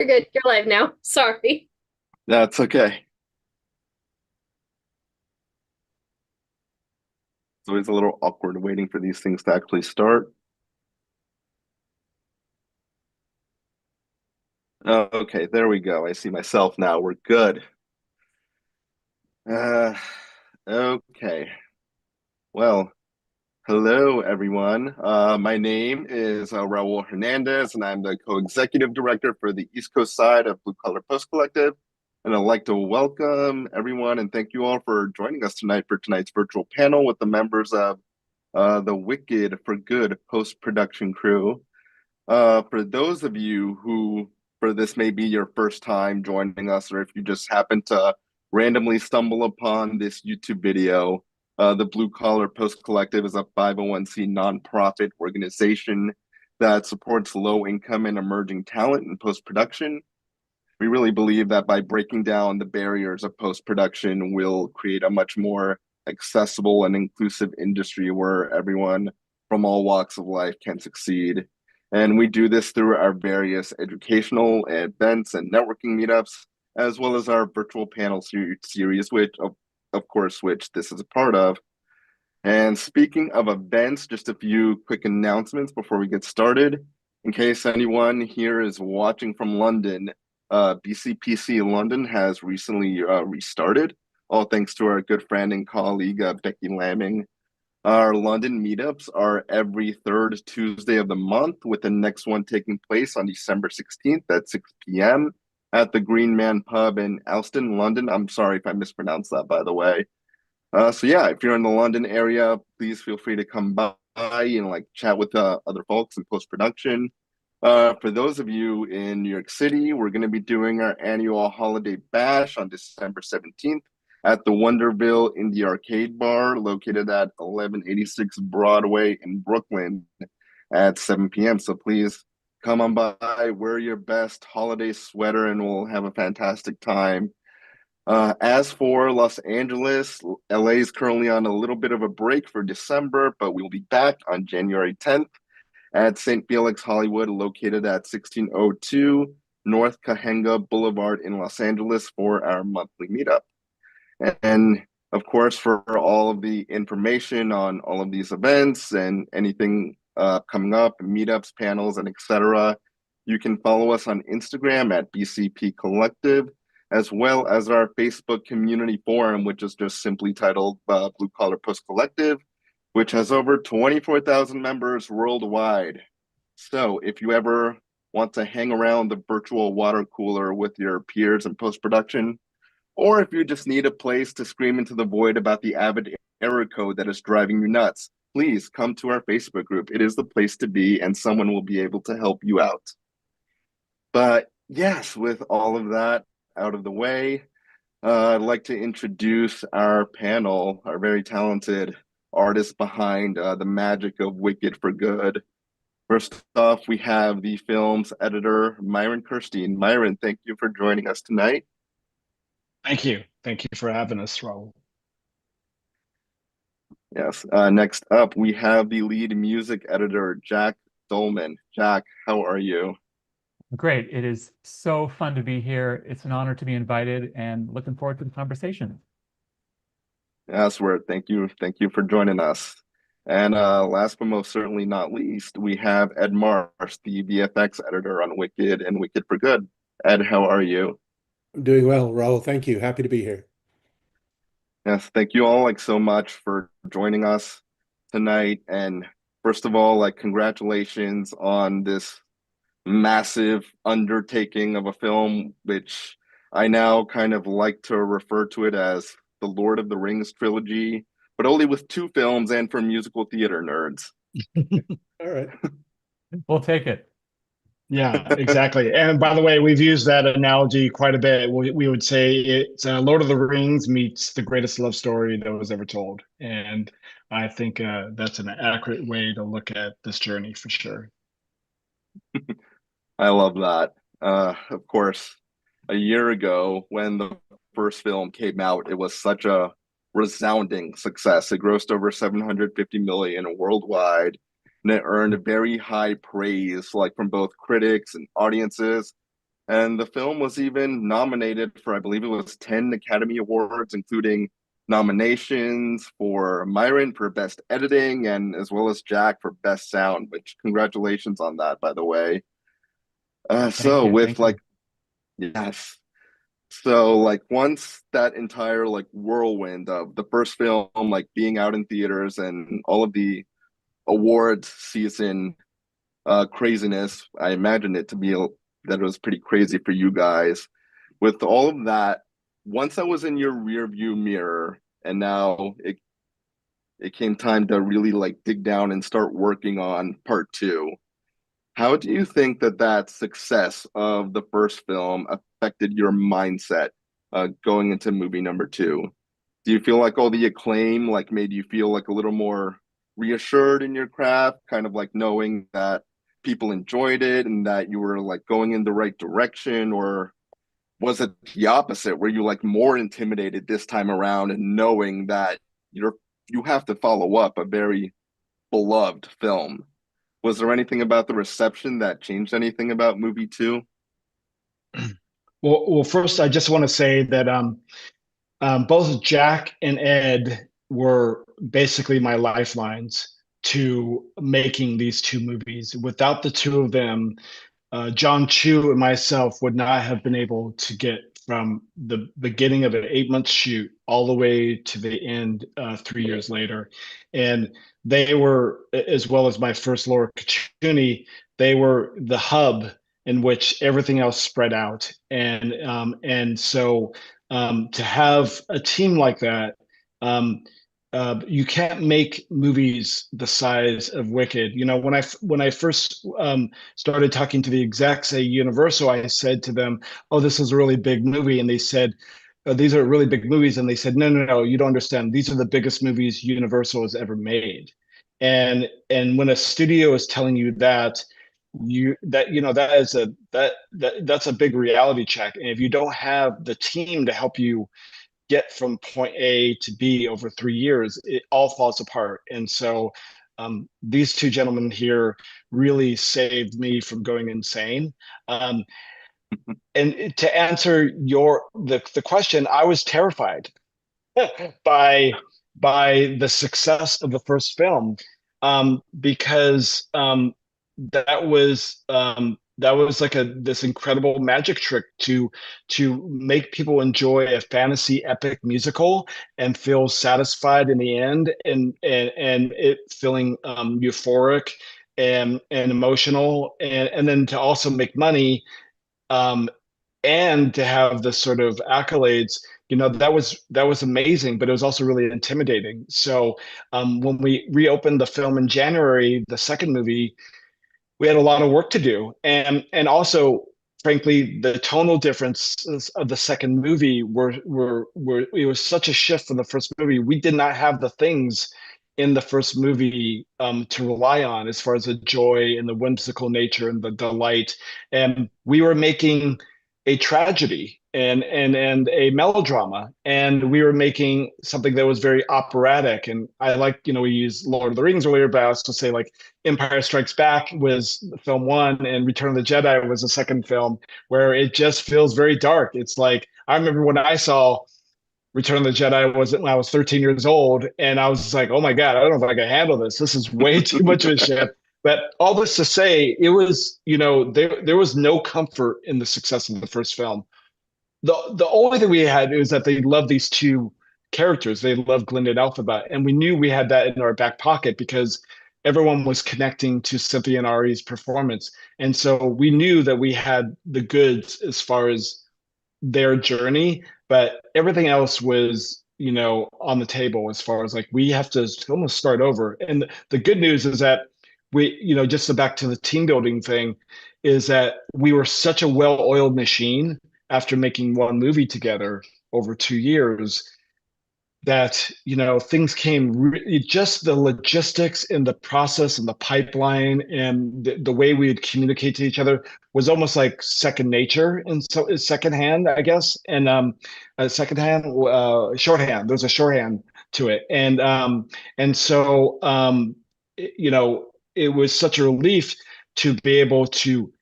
You're good. You're live now. Sorry. That's okay. It's always a little awkward waiting for these things to actually start. Okay, there we go. I see myself now. We're good. Uh, okay. Well, hello everyone. My name is Raul Hernandez, and I'm the co-executive director for the East Coast side of Blue Collar Post Collective. And I'd like to welcome everyone and thank you all for joining us tonight for tonight's virtual panel with the members of the Wicked for Good post-production crew. For those of you who, for this may be your first time joining us, or if you just happen to randomly stumble upon this YouTube video, the Blue Collar Post Collective is a 501c nonprofit organization that supports low income and emerging talent in post production. We really believe that by breaking down the barriers of post production, we'll create a much more accessible and inclusive industry where everyone from all walks of life can succeed. And we do this through our various educational events and networking meetups, as well as our virtual panel series, which, of course, which this is a part of. And speaking of events, just a few quick announcements before we get started. In case anyone here is watching from London, BCPC London has recently restarted, all thanks to our good friend and colleague, Becky Lamming. Our London meetups are every third Tuesday of the month, with the next one taking place on December 16th at 6 p.m. at the Green Man Pub in Alston, London. I'm sorry if I mispronounced that, by the way. So yeah, if you're in the London area, please feel free to come by and like chat with other folks in post production. For those of you in New York City, we're going to be doing our annual holiday bash on December 17th at the Wonderville Indie Arcade Bar, located at 1186 Broadway in Brooklyn at 7 p.m. So please come on by, wear your best holiday sweater, and we'll have a fantastic time. As for Los Angeles, LA is currently on a little bit of a break for December, but we'll be back on January 10th at St. Felix Hollywood, located at 1602 North Cahenga Boulevard in Los Angeles for our monthly meetup. And of course, for all of the information on all of these events and anything coming up, meetups, panels, and etc., you can follow us on Instagram at BCP Collective, as well as our Facebook community forum, which is just simply titled Blue Collar Post Collective, which has over 24,000 members worldwide. So if you ever want to hang around the virtual water cooler with your peers in post production, or if you just need a place to scream into the void about the Avid error code that is driving you nuts, please come to our Facebook group. It is the place to be, and someone will be able to help you out. But yes, with all of that out of the way, I'd like to introduce our panel, our very talented artists behind the magic of Wicked for Good. First off, we have the film's editor, MYRON KERSTEIN. MYRON, thank you for joining us tonight. Thank you. Thank you for having us, Raul. Yes. Next up, we have the lead music editor, Jack Dolman. Jack, how are you? Great. It is so fun to be here. It's an honor to be invited and looking forward to the conversation. Yes, thank you. Thank you for joining us. And last but most certainly not least, we have Ed Marsh, the VFX editor on Wicked and Wicked for Good. Ed, how are you? I'm doing well, Raul. Thank you. Happy to be here. Yes, thank you all so much for joining us tonight. And first of all, congratulations on this massive undertaking of a film, which I now kind of like to refer to it as the Lord of the Rings trilogy, but only with two films and for musical theater nerds. All right. We'll take it. Yeah, exactly. And by the way, we've used that analogy quite a bit. We would say it's Lord of the Rings meets the greatest love story that was ever told. And I think that's an accurate way to look at this journey for sure. I love that. Of course, a year ago when the first film came out, it was such a resounding success. It grossed over 750 million worldwide, and it earned very high praise, like from both critics and audiences. And the film was even nominated for, I believe it was 10 Academy Awards, including nominations for MYRON for Best Editing and as well as Jack for Best Sound, which congratulations on that, by the way. So you, with thank like, you. yes. So like once that entire like whirlwind of the first film like being out in theaters and all of the awards season craziness, I imagine it to be that it was pretty crazy for you guys. With all of that, once I was in your rear view mirror, and now it came time to really like dig down and start working on part two. How do you think that that success of the first film affected your mindset going into movie number two? Do you feel like all the acclaim like made you feel like a little more reassured in your craft, kind of like knowing that people enjoyed it and that you were like going in the right direction, or was it the opposite? Were you like more intimidated this time around and knowing that you have to follow up a very beloved film? Was there anything about the reception that changed anything about movie two? Well, first, I just want to say that both Jack and Ed were basically my lifelines to making these two movies. Without the two of them, John Chu and myself would not have been able to get from the beginning of an 8-month shoot all the way to the end 3 years later. And they were, as well as my first Laura Kachuni, they were the hub in which everything else spread out. And so to have a team like that, you can't make movies the size of Wicked. You know, when I first started talking to the execs at Universal, I said to them, "Oh, this is a really big movie," and they said, "These are really big movies," and they said, "No, no, no, you don't understand. These are the biggest movies Universal has ever made." And when a studio is telling you that, that is that's a big reality check. And if you don't have the team to help you get from point A to B over 3 years, it all falls apart. And so these two gentlemen here really saved me from going insane. And to answer the question, I was terrified by the success of the first film, because that was like this incredible magic trick to make people enjoy a fantasy epic musical and feel satisfied in the end, and it feeling euphoric and emotional, and then to also make money, um, and to have the sort of accolades. That was amazing, but it was also really intimidating. So when we reopened the film in January, the second movie, we had a lot of work to do, and also, frankly, the tonal differences of the second movie were it was such a shift from the first movie. We did not have the things in the first movie to rely on, as far as the joy and the whimsical nature and the delight. And we were making a tragedy and a melodrama, and we were making something that was very operatic. And I like, we use Lord of the Rings earlier, but I also say like Empire Strikes Back was film one and Return of the Jedi was the second film, where it just feels very dark. It's like, I remember when I saw Return of the Jedi was when I was 13 years old, and I was just like, oh my God, I don't know if I can handle this. This is way too much of a shift. But all this to say, it was, there was no comfort in the success of the first film. The only thing we had is that they loved these two characters. They loved Glinda and Alphabet, and we knew we had that in our back pocket because everyone was connecting to Cynthia and Ari's performance, and so we knew that we had the goods as far as their journey, but everything else was, on the table, as far as like we have to almost start over. And the good news is that we, just to back to the team building thing, is that we were such a well-oiled machine after making one movie together over 2 years, that things came just the logistics and the process and the pipeline and the way we would communicate to each other was almost like second nature, and so it's secondhand, I guess. And secondhand shorthand, there's a shorthand to it. And so it was such a relief to be able to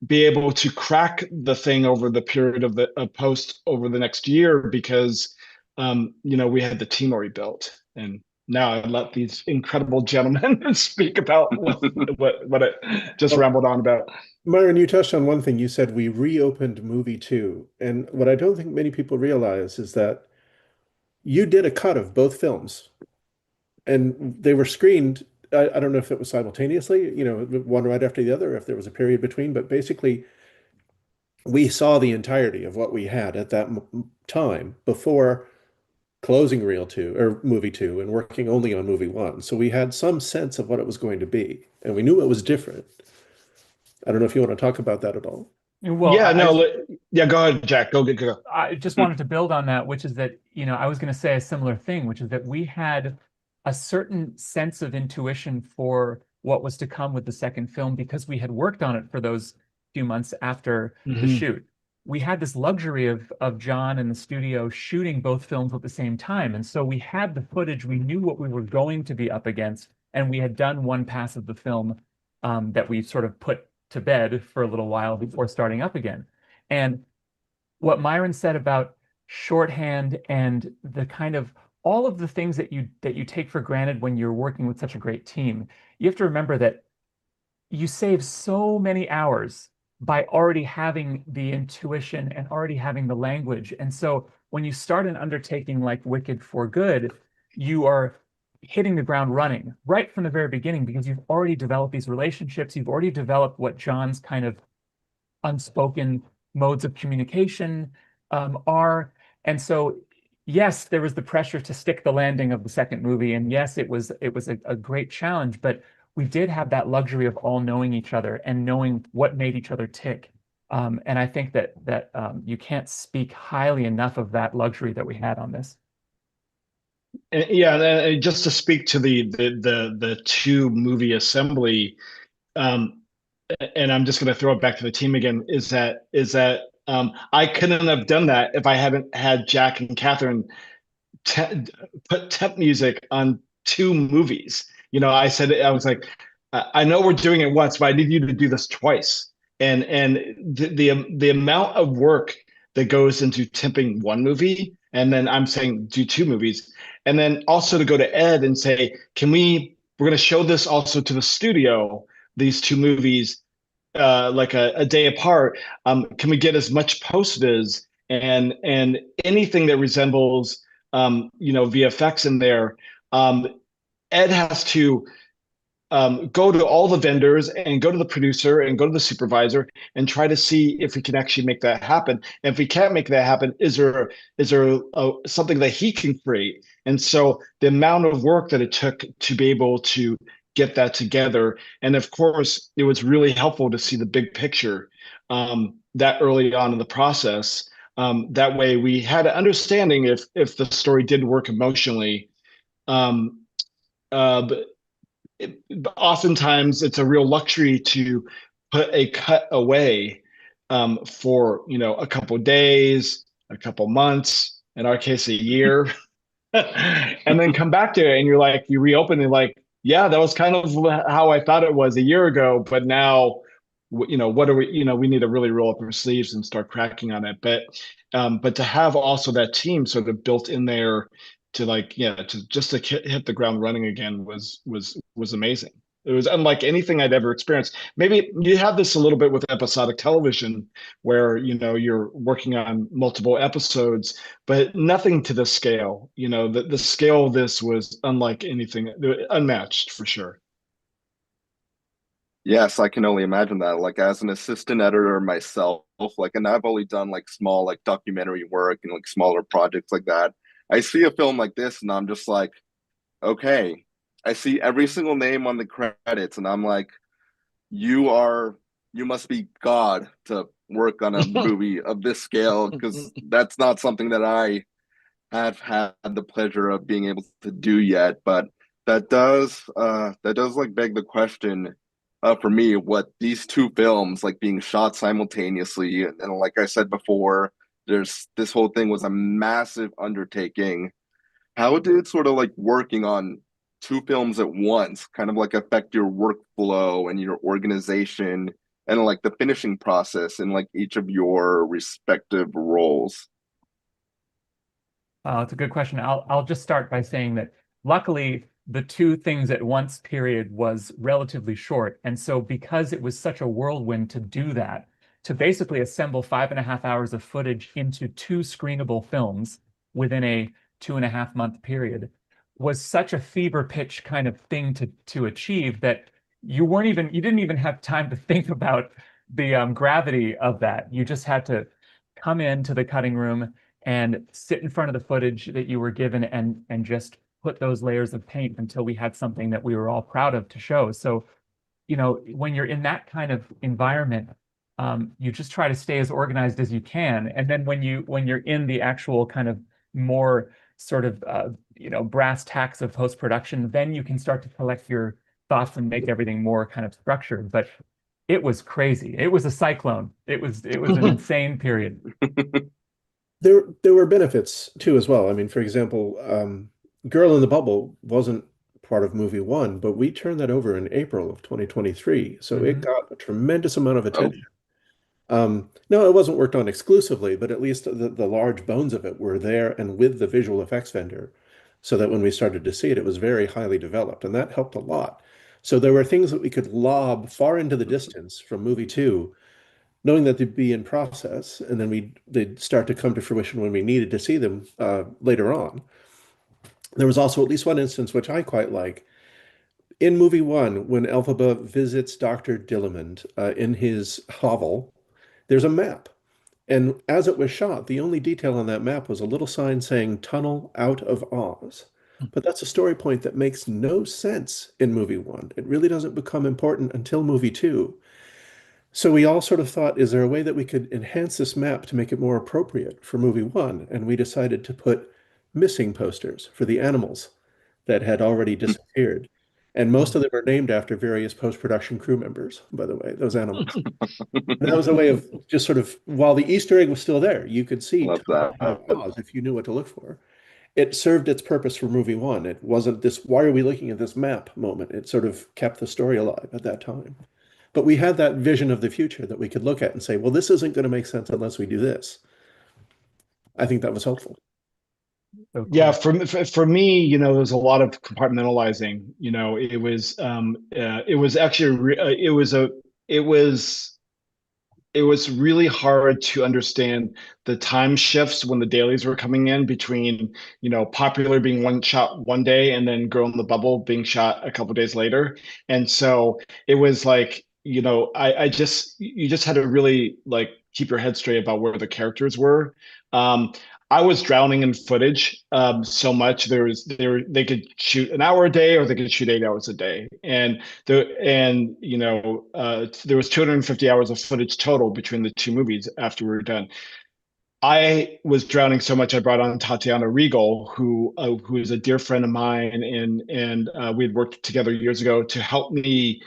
be able to crack the thing over the period of the post over the next year because we had the team already built. And now I let these incredible gentlemen speak about what I just rambled on about. Myron, you touched on one thing. You said we reopened movie two. And what I don't think many people realize is that you did a cut of both films. And they were screened. I don't know if it was simultaneously, one right after the other, if there was a period between, but basically we saw the entirety of what we had at that time before closing reel two or movie two and working only on movie one. So we had some sense of what it was going to be, and we knew it was different. I don't know if you want to talk about that at all. Well, yeah, go ahead, Jack. Go. I just wanted to build on that, which is that, I was going to say a similar thing, which is that we had a certain sense of intuition for what was to come with the second film because we had worked on it for those few months after the shoot. We had this luxury of Jon and the studio shooting both films at the same time. And so we had the footage, we knew what we were going to be up against, and we had done one pass of the film that we sort of put to bed for a little while before starting up again. And what Myron said about shorthand and the kind of all of the things that you take for granted when you're working with such a great team, you have to remember that you save so many hours by already having the intuition and already having the language. And so when you start an undertaking like Wicked for Good, you are hitting the ground running right from the very beginning because you've already developed these relationships. You've already developed what Jon's kind of unspoken modes of communication are. And so, yes, there was the pressure to stick the landing of the second movie. And yes, it was a great challenge, but we did have that luxury of all knowing each other and knowing what made each other tick. And I think that you can't speak highly enough of that luxury that we had on this. Yeah, and just to speak to the two movie assembly, and I'm just going to throw it back to the team again. Is that I couldn't have done that if I hadn't had Jack and Catherine put temp music on two movies. I was like, I know we're doing it once, but I need you to do this twice. And the amount of work that goes into temping one movie, and then I'm saying do two movies, and then also to go to Ed and say, we're going to show this also to the studio, these two movies, like a day apart. Can we get as much post-viz and anything that resembles VFX in there? Ed has to go to all the vendors and go to the producer and go to the supervisor and try to see if we can actually make that happen. And if we can't make that happen, is there something that he can create? And so the amount of work that it took to be able to get that together. And of course, it was really helpful to see the big picture that early on in the process. That way we had an understanding if the story did work emotionally. But oftentimes it's a real luxury to put a cut away for a couple of days, a couple months, in our case a year, and then come back to it and you reopen and yeah, that was kind of how I thought it was a year ago, but now what are we need to really roll up our sleeves and start cracking on it. But to have also that team sort of built in there to hit the ground running again was amazing. It was unlike anything I'd ever experienced. Maybe you have this a little bit with episodic television where you're working on multiple episodes, but nothing to the scale. The scale of this was unlike anything, unmatched for sure. Yes, I can only imagine that. Like as an assistant editor myself, and I've only done small documentary work and smaller projects like that. I see a film like this and I'm just like, okay, I see every single name on the credits and I'm like, you must be God to work on a movie of this scale, because that's not something that I have had the pleasure of being able to do yet. But that does beg the question for me, what these two films being shot simultaneously, and like I said before, this whole thing was a massive undertaking. How did sort of working on two films at once kind of affect your workflow and your organization and like the finishing process in like each of your respective roles? It's a good question. I'll just start by saying that luckily the two things at once period was relatively short. And so because it was such a whirlwind to do that, to basically assemble 5.5 hours of footage into 2 screenable films within a 2.5 month period was such a fever pitch kind of thing to achieve that you didn't even have time to think about the gravity of that. You just had to come into the cutting room and sit in front of the footage that you were given and just put those layers of paint until we had something that we were all proud of to show. So, when you're in that kind of environment, you just try to stay as organized as you can. And then when you're in the actual kind of more sort of brass tacks of post-production, then you can start to collect your thoughts and make everything more kind of structured. But it was crazy. It was a cyclone. It was an insane period. There were benefits too as well. I mean, for example, Girl in the Bubble wasn't part of movie one, but we turned that over in April of 2023. So it got a tremendous amount of attention. No, it wasn't worked on exclusively, but at least the large bones of it were there and with the visual effects vendor, so that when we started to see it, it was very highly developed, and that helped a lot. So there were things that we could lob far into the distance from movie two, knowing that they'd be in process, and then they'd start to come to fruition when we needed to see them later on. There was also at least one instance which I quite like. In movie one, when Elphaba visits Dr. Dillamond in his hovel, there's a map. And as it was shot, the only detail on that map was a little sign saying Tunnel Out of Oz. But that's a story point that makes no sense in movie one. It really doesn't become important until movie two. So we all sort of thought, is there a way that we could enhance this map to make it more appropriate for movie one? And we decided to put missing posters for the animals that had already disappeared. And most of them are named after various post-production crew members, by the way, those animals. And that was a way of just sort of, while the Easter egg was still there, you could see Love that. Oz if you knew what to look for. It served its purpose for movie one. It wasn't this, why are we looking at this map moment? It sort of kept the story alive at that time. But we had that vision of the future that we could look at and say, well, this isn't going to make sense unless we do this. I think that was helpful. So cool. Yeah, for me, there was a lot of compartmentalizing. It was actually it was really hard to understand the time shifts when the dailies were coming in between, Popular being one shot one day and then Girl in the Bubble being shot a couple days later. And so it was like, you just had to really like keep your head straight about where the characters were. I was drowning in footage so much. They could shoot an hour a day, or they could shoot 8 hours a day, and there was 250 hours of footage total between the two movies after we were done. I was drowning so much, I brought on Tatiana Regal, who is a dear friend of mine, and we had worked together years ago to help me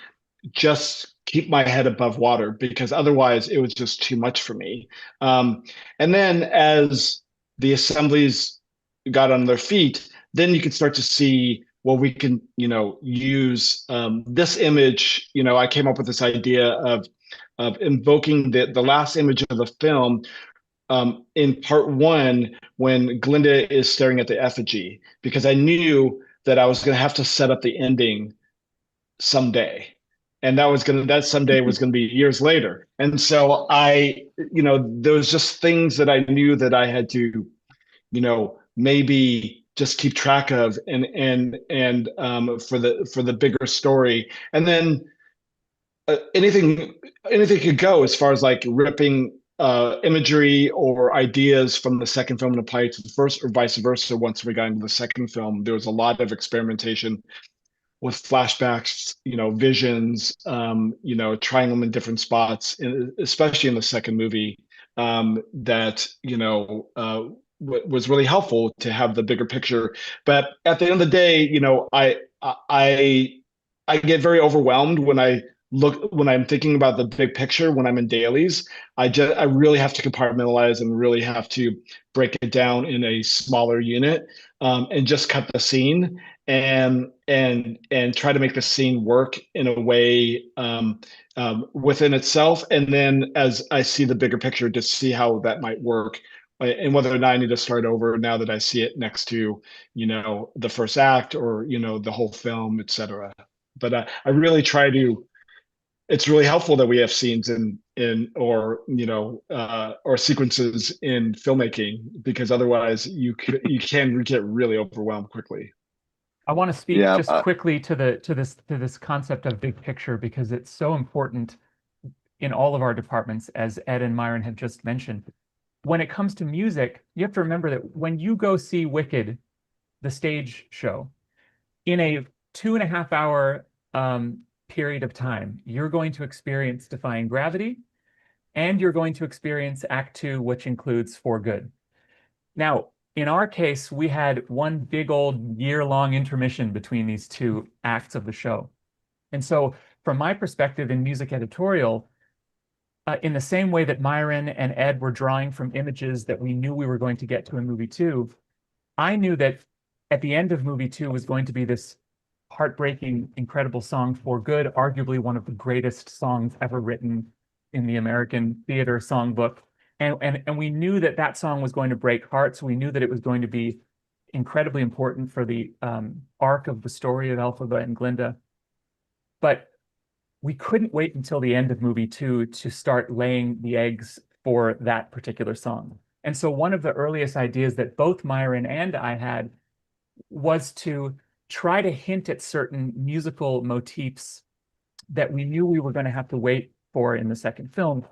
just keep my head above water, because otherwise it was just too much for me. And then as the assemblies got on their feet, then you could start to see, well, we can, use this image. I came up with this idea of invoking the last image of the film in part one, when Glenda is staring at the effigy, because I knew that I was going to have to set up the ending someday. And that someday was going to be years later. And so there was just things that I knew that I had to, maybe just keep track of and for the bigger story. And then anything could go, as far as like ripping imagery or ideas from the second film and apply it to the first, or vice versa. Once we got into the second film, there was a lot of experimentation with flashbacks, visions, trying them in different spots, especially in the second movie, that, was really helpful to have the bigger picture. But at the end of the day, I get very overwhelmed when I'm thinking about the big picture when I'm in dailies. I really have to compartmentalize and really have to break it down in a smaller unit, and just cut the scene. and try to make the scene work in a way within itself. And then as I see the bigger picture, to see how that might work, and whether or not I need to start over now that I see it next to, the first act, or, the whole film, etc. But I really try to. It's really helpful that we have scenes or sequences in filmmaking, because otherwise you can get really overwhelmed quickly. I want to speak Yeah, just quickly to this concept of big picture, because it's so important in all of our departments, as Ed and Myron have just mentioned. When it comes to music, you have to remember that when you go see Wicked, the stage show, in a 2.5 hour period of time, you're going to experience Defying Gravity, and you're going to experience Act 2, which includes For Good. Now, in our case, we had one big old year-long intermission between these two acts of the show. And so from my perspective in music editorial, in the same way that Myron and Ed were drawing from images that we knew we were going to get to in movie 2, I knew that at the end of movie 2 was going to be this heartbreaking, incredible song, For Good, arguably one of the greatest songs ever written in the American theater songbook. And we knew that that song was going to break hearts. We knew that it was going to be incredibly important for the arc of the story of Elphaba and Glinda. But we couldn't wait until the end of movie 2 to start laying the eggs for that particular song. And so one of the earliest ideas that both Myron and I had was to try to hint at certain musical motifs that we knew we were going to have to wait for in the second film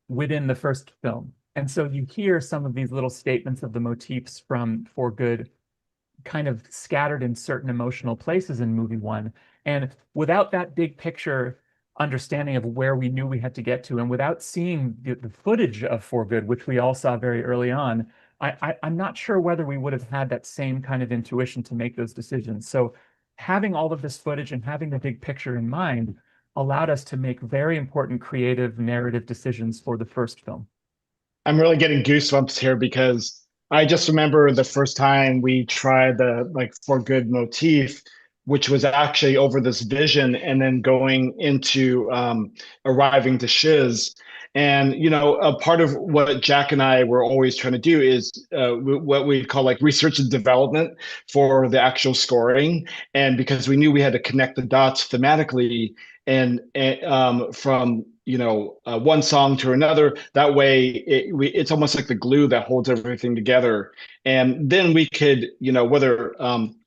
within the first film. And so you hear some of these little statements of the motifs from For Good kind of scattered in certain emotional places in movie 1. And without that big picture understanding of where we knew we had to get to, and without seeing the footage of For Good, which we all saw very early on, I'm not sure whether we would have had that same kind of intuition to make those decisions. So having all of this footage and having the big picture in mind allowed us to make very important creative narrative decisions for the first film. I'm really getting goosebumps here, because I just remember the first time we tried the For Good motif, which was actually over this vision and then going into arriving to Shiz. And, a part of what Jack and I were always trying to do is what we call research and development for the actual scoring. And because we knew we had to connect the dots thematically and from one song to another, that way it's almost like the glue that holds everything together. And then we could, whether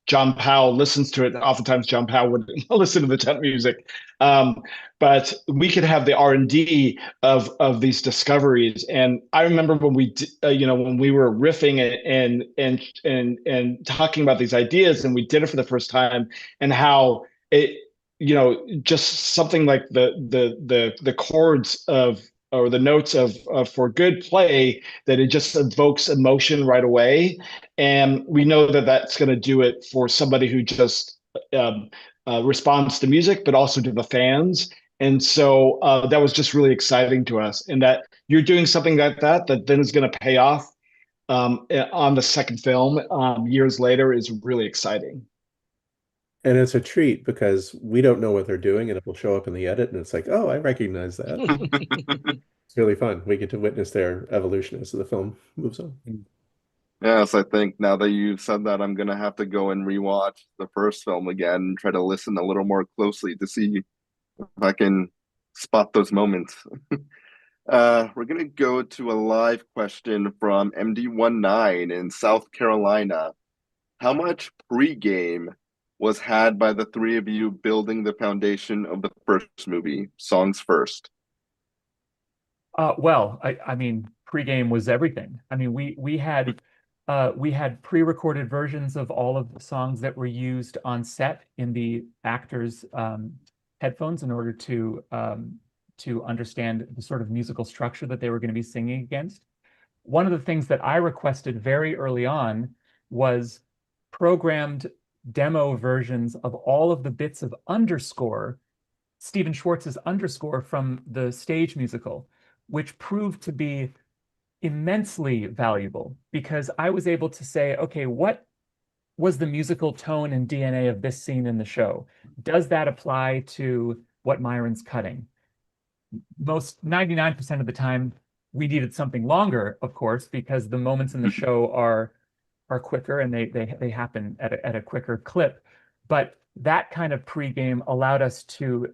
John Powell listens to it, oftentimes John Powell would listen to the temp music, but we could have the R&D of these discoveries. And I remember when when we were riffing and talking about these ideas, and we did it for the first time, and how it, just something like the chords or the notes of For Good play, that it just evokes emotion right away. And we know that that's going to do it for somebody who just responds to music, but also to the fans. And so that was just really exciting to us. And that you're doing something like that then is going to pay off on the second film years later is really exciting. And it's a treat, because we don't know what they're doing, and it will show up in the edit, and it's like, oh, I recognize that. It's really fun. We get to witness their evolution as the film moves on. Yes, I think now that you've said that, I'm gonna have to go and rewatch the first film again and try to listen a little more closely to see if I can spot those moments. We're gonna go to a live question from MD19 in South Carolina. How much pregame was had by the three of you building the foundation of the first movie, songs first? Well, I mean, pregame was everything. I mean, we had pre-recorded versions of all of the songs that were used on set in the actors' headphones in order to understand the sort of musical structure that they were going to be singing against. One of the things that I requested very early on was programmed demo versions of all of the bits of underscore, Stephen Schwartz's underscore from the stage musical, which proved to be immensely valuable, because I was able to say, okay, what was the musical tone and DNA of this scene in the show? Does that apply to what Myron's cutting? Most 99% of the time, we needed something longer, of course, because the moments in the show are quicker and they happen at a quicker clip. But that kind of pregame allowed us to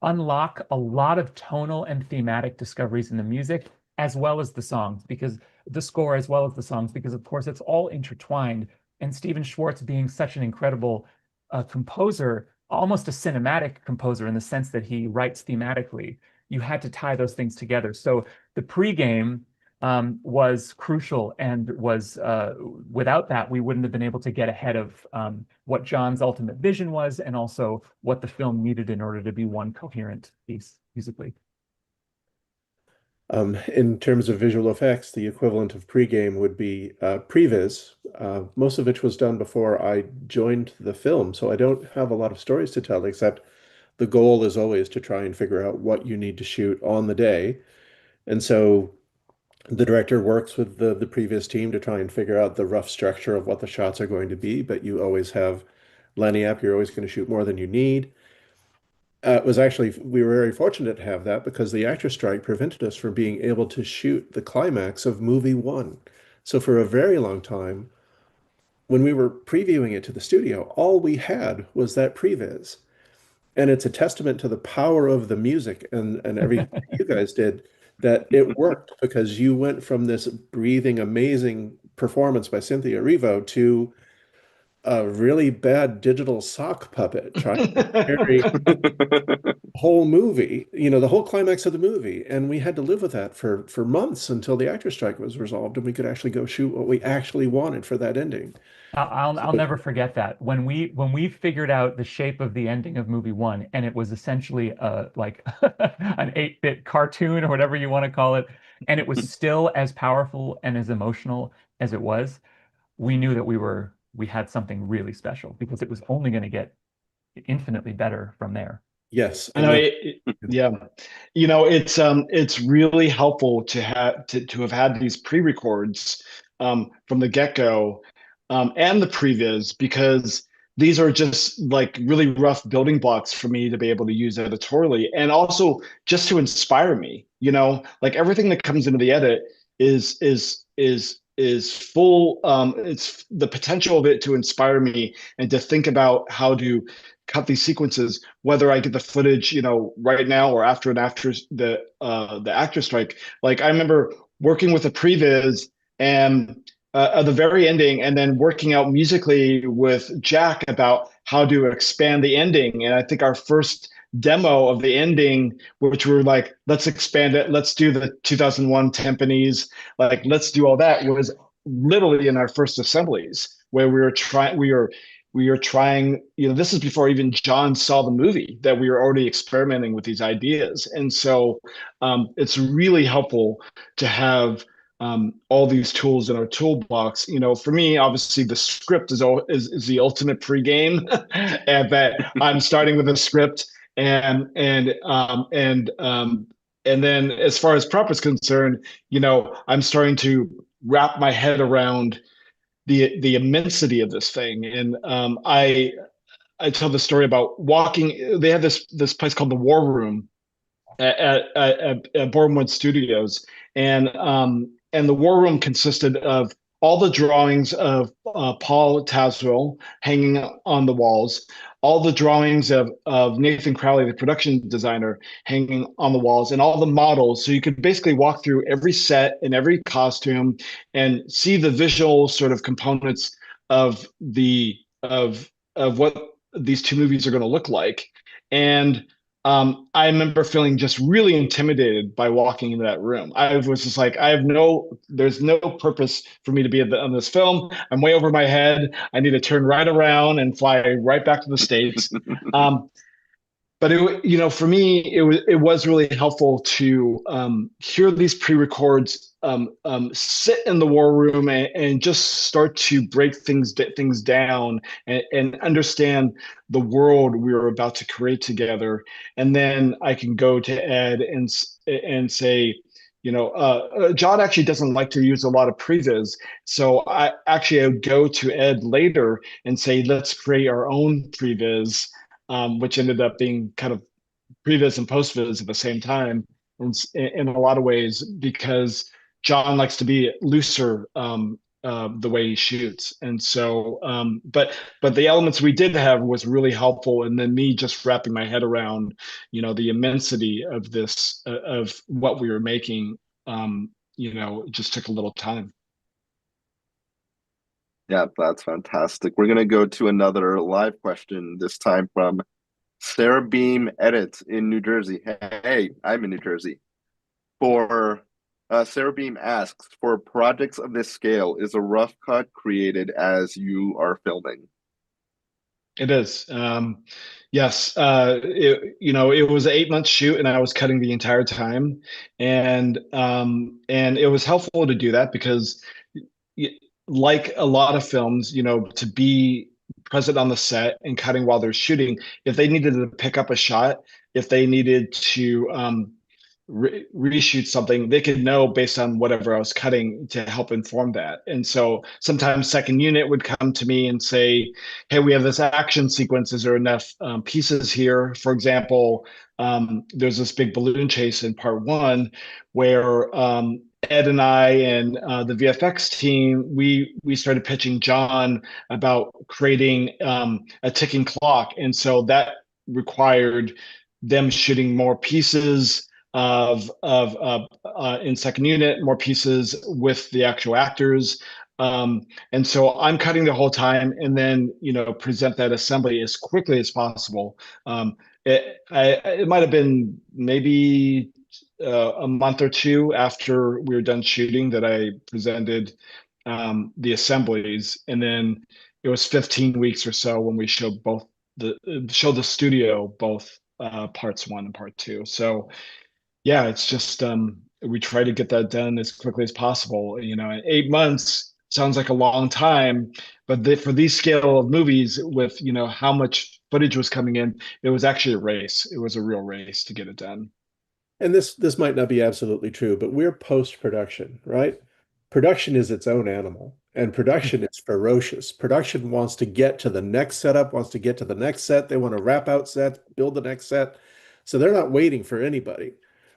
unlock a lot of tonal and thematic discoveries in the music, as well as the songs, because the score, as well as the songs, because of course it's all intertwined. And Stephen Schwartz, being such an incredible composer, almost a cinematic composer in the sense that he writes thematically, you had to tie those things together. So the pregame was crucial, and was without that, we wouldn't have been able to get ahead of what Jon's ultimate vision was, and also what the film needed in order to be one coherent piece musically. In terms of visual effects, the equivalent of pregame would be previs, most of which was done before I joined the film. So I don't have a lot of stories to tell, except the goal is always to try and figure out what you need to shoot on the day. And so the director works with the previous team to try and figure out the rough structure of what the shots are going to be, but you always have lagniappe, you're always going to shoot more than you need. It was actually, we were very fortunate to have that because the actor strike prevented us from being able to shoot the climax of movie one. So for a very long time, when we were previewing it to the studio, all we had was that previs. And it's a testament to the power of the music and everything you guys did, that it worked, because you went from this breathing, amazing performance by Cynthia Erivo to a really bad digital sock puppet trying to carry the whole movie, the whole climax of the movie. And we had to live with that for months until the actor strike was resolved and we could actually go shoot what we actually wanted for that ending. I'll never forget that when we figured out the shape of the ending of movie one, and it was essentially like an 8-bit cartoon or whatever you want to call it, and it was still as powerful and as emotional as it was. We knew that we had something really special, because it was only going to get infinitely better from there. Yes, I know. Yeah, it's really helpful to have had these pre-records from the get-go, and the previs, because these are just like really rough building blocks for me to be able to use editorially, and also just to inspire me. Like everything that comes into the edit is full. It's the potential of it to inspire me and to think about how to cut these sequences, whether I get the footage, right now or after the actor strike. Like I remember working with a previs and at the very ending, and then working out musically with Jack about how to expand the ending. And I think our first demo of the ending, which we were like, let's expand it, let's do the 2001 timpanis, like let's do all that, was literally in our first assemblies, where we were trying, this is before even Jon saw the movie, that we were already experimenting with these ideas. And so it's really helpful to have all these tools in our toolbox. For me, obviously the script is the ultimate pregame, and that I'm starting with a script, and then as far as prep is concerned, I'm starting to wrap my head around the immensity of this thing. And I tell the story about walking. They have this place called the War Room at Bournemouth Studios, and the War Room consisted of all the drawings of Paul Tazewell hanging on the walls, all the drawings of Nathan Crowley, the production designer, hanging on the walls, and all the models. So you could basically walk through every set and every costume and see the visual sort of components of what these two movies are going to look like. And I remember feeling just really intimidated by walking into that room. I was just like, there's no purpose for me to be on this film. I'm way over my head. I need to turn right around and fly right back to the States. But for me, it was really helpful to hear these pre-records, sit in the War Room and just start to break things down and understand the world we were about to create together. And then I can go to Ed and say, John actually doesn't like to use a lot of previs. So I would go to Ed later and say, let's create our own previs, which ended up being kind of previs and postvis at the same time in a lot of ways, because John likes to be looser the way he shoots. And so, but the elements we did have was really helpful. And then me just wrapping my head around, the immensity of this, of what we were making, it just took a little time. Yeah, that's fantastic. We're going to go to another live question, this time from Sarah Beam Edits in New Jersey. Hey, I'm in New Jersey. Sarah Beam asks, for projects of this scale, is a rough cut created as you are filming? It is. Yes. It was an 8-month shoot, and I was cutting the entire time, and it was helpful to do that because, like a lot of films, to be present on the set and cutting while they're shooting, if they needed to pick up a shot, if they needed to reshoot something, they could know based on whatever I was cutting to help inform that. And so sometimes second unit would come to me and say, hey, we have this action sequence. Is there enough pieces here? For example, there's this big balloon chase in part 1 where Ed and I and the VFX team, we started pitching John about creating a ticking clock. And so that required them shooting more pieces of in second unit, more pieces with the actual actors. And so I'm cutting the whole time, and then present that assembly as quickly as possible. It might have been maybe a month or two after we were done shooting that I presented the assemblies, and then it was 15 weeks or so when we showed the studio both parts 1 and part 2. So yeah, it's just we try to get that done as quickly as possible. 8 months sounds like a long time, but for these scale of movies, with how much footage was coming in, it was actually a race. It was a real race to get it done. And this might not be absolutely true, but we're post-production, right? Production is its own animal, and production is ferocious. Production wants to get to the next setup, wants to get to the next set. They want to wrap out sets, build the next set. So they're not waiting for anybody,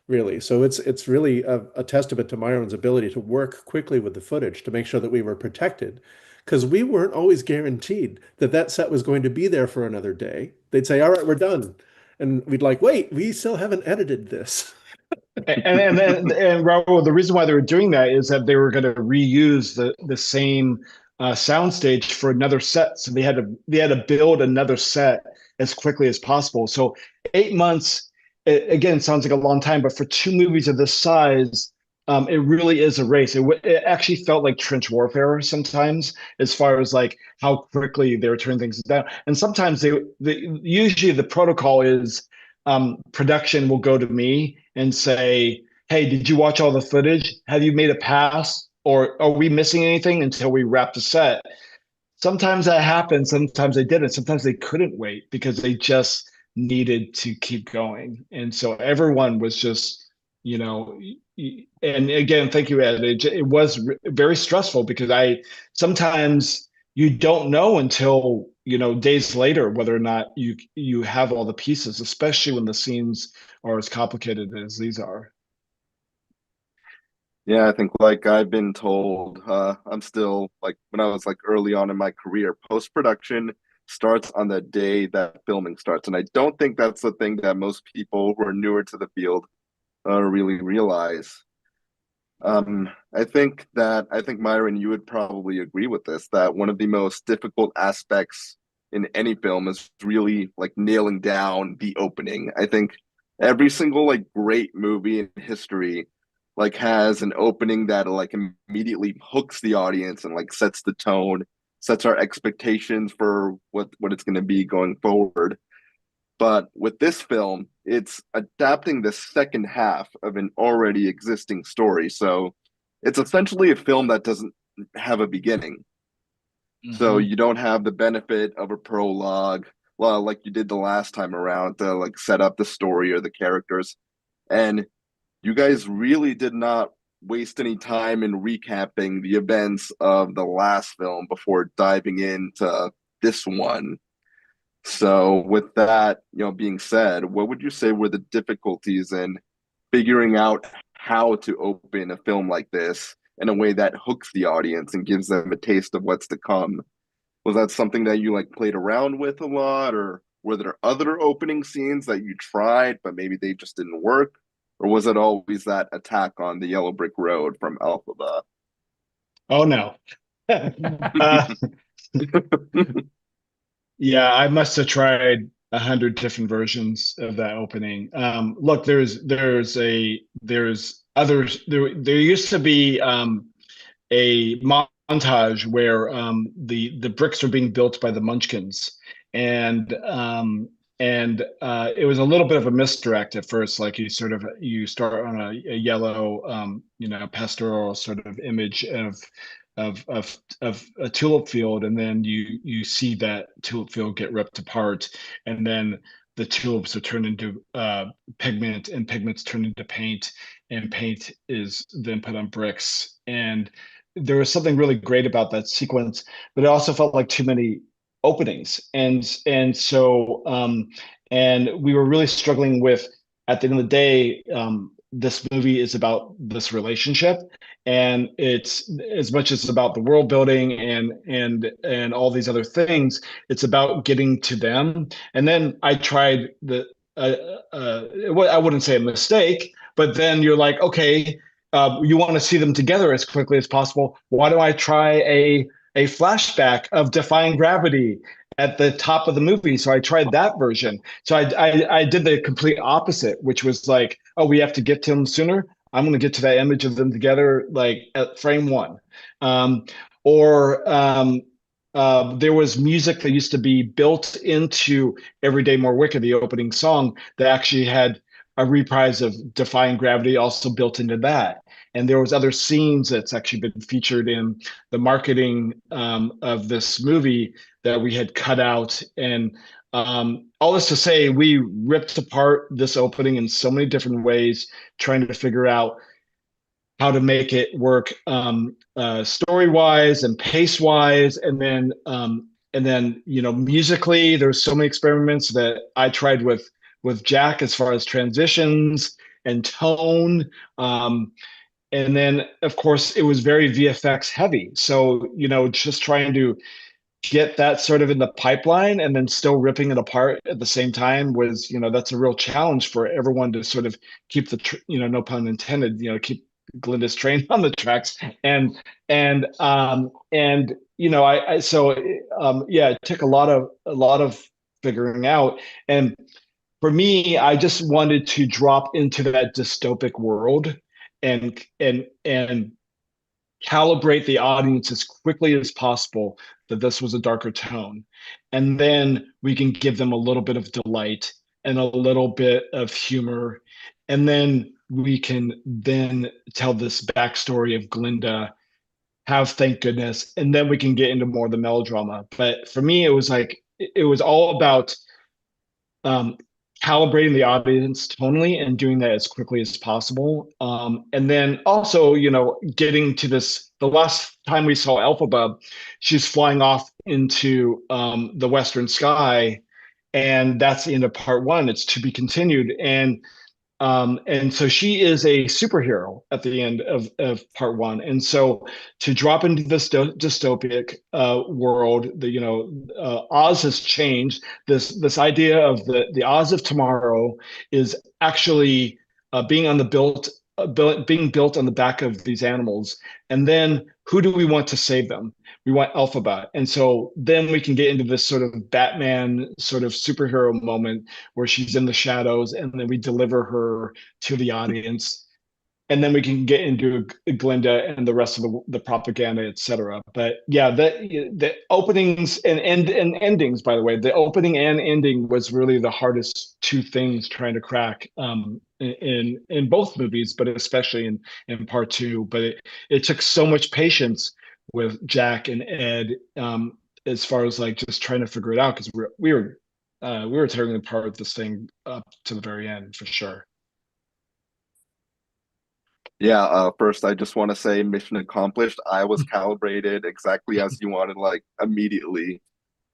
really. So it's really a testament to MYRON's ability to work quickly with the footage to make sure that we were protected, because we weren't always guaranteed that that set was going to be there for another day. They'd say, all right, we're done. And we'd like, wait, we still haven't edited this. and Raul, the reason why they were doing that is that they were going to reuse the same soundstage for another set. So they had to build another set as quickly as possible. So 8 months, again, sounds like a long time, but for 2 movies of this size, it really is a race. It actually felt like trench warfare sometimes, as far as like how quickly they were turning things down. And sometimes usually the protocol is production will go to me and say, hey, did you watch all the footage? Have you made a pass? Or are we missing anything until we wrap the set? Sometimes that happened. Sometimes they didn't. Sometimes they couldn't wait because they just needed to keep going. And so everyone was just, and again, thank you, Ed. It was very stressful because sometimes you don't know until days later whether or not you have all the pieces, especially when the scenes are as complicated as these are. Yeah, I think like I've been told, I'm still like when I was like early on in my career, post-production starts on the day that filming starts. And I don't think that's the thing that most people who are newer to the field really realize. I think MYRON, you would probably agree with this, that one of the most difficult aspects in any film is really like nailing down the opening. I think every single like great movie in history like has an opening that like immediately hooks the audience and like sets the tone, sets our expectations for what it's going to be going forward. But with this film, it's adapting the second half of an already existing story. So it's essentially a film that doesn't have a beginning. Mm-hmm. So you don't have the benefit of a prologue, like you did the last time around, to like set up the story or the characters. And you guys really did not waste any time in recapping the events of the last film before diving into this one. So with that, being said, what would you say were the difficulties in figuring out how to open a film like this in a way that hooks the audience and gives them a taste of what's to come? Was that something that you like played around with a lot, or were there other opening scenes that you tried but maybe they just didn't work? Or was it always that attack on the yellow brick road from Alphaba? Oh no. uh, yeah, I must have tried 100 different versions of that opening. Look, there's others. There used to be a montage where the bricks were being built by the Munchkins, and it was a little bit of a misdirect at first. Like you start on a yellow pastoral sort of image of a tulip field, and then you see that tulip field get ripped apart, and then the tulips are turned into pigment, and pigments turn into paint, and paint is then put on bricks. And there was something really great about that sequence, but it also felt like too many openings. And we were really struggling with, at the end of the day, this movie is about this relationship, and it's, as much as it's about the world building and all these other things, it's about getting to them. And then I tried I wouldn't say a mistake, but then you're like, okay, you want to see them together as quickly as possible. Why do I try a flashback of defying gravity at the top of the movie? So I tried that version. So I did the complete opposite, which was like, oh, we have to get to them sooner. I'm going to get to that image of them together, like at frame one. Or there was music that used to be built into Every Day More Wicked, the opening song, that actually had a reprise of Defying Gravity also built into that. And there was other scenes that's actually been featured in the marketing of this movie that we had cut out. And all this to say, we ripped apart this opening in so many different ways, trying to figure out how to make it work story-wise and pace-wise, and then musically. There's so many experiments that I tried with Jack as far as transitions and tone. And then, of course, it was very VFX heavy. So, just trying to get that sort of in the pipeline and then still ripping it apart at the same time was, that's a real challenge for everyone to sort of keep the, no pun intended, keep Glenda's train on the tracks. And it took a lot of figuring out. And for me, I just wanted to drop into that dystopic world and calibrate the audience as quickly as possible that this was a darker tone. And then we can give them a little bit of delight and a little bit of humor. And then we can then tell this backstory of Glenda, have thank goodness, and then we can get into more of the melodrama. But for me, it was all about calibrating the audience tonally and doing that as quickly as possible. And then also, getting to this, the last time we saw Elphaba, she's flying off into the western sky, and that's the end of part one. It's to be continued. And so she is a superhero at the end of part one. And so to drop into this dystopic world, Oz has changed. This idea of the Oz of tomorrow is actually being built on the back of these animals. And then who do we want to save them? We want Elphaba. And so then we can get into this sort of Batman sort of superhero moment where she's in the shadows, and then we deliver her to the audience. And then we can get into Glenda and the rest of the propaganda, etc. But yeah, the openings and endings, by the way, the opening and ending was really the hardest two things trying to crack in both movies, but especially in part two. But it took so much patience with Jack and Ed, as far as like just trying to figure it out, because we were tearing apart this thing up to the very end for sure. Yeah, first I just want to say mission accomplished. I was calibrated exactly as you wanted, like immediately.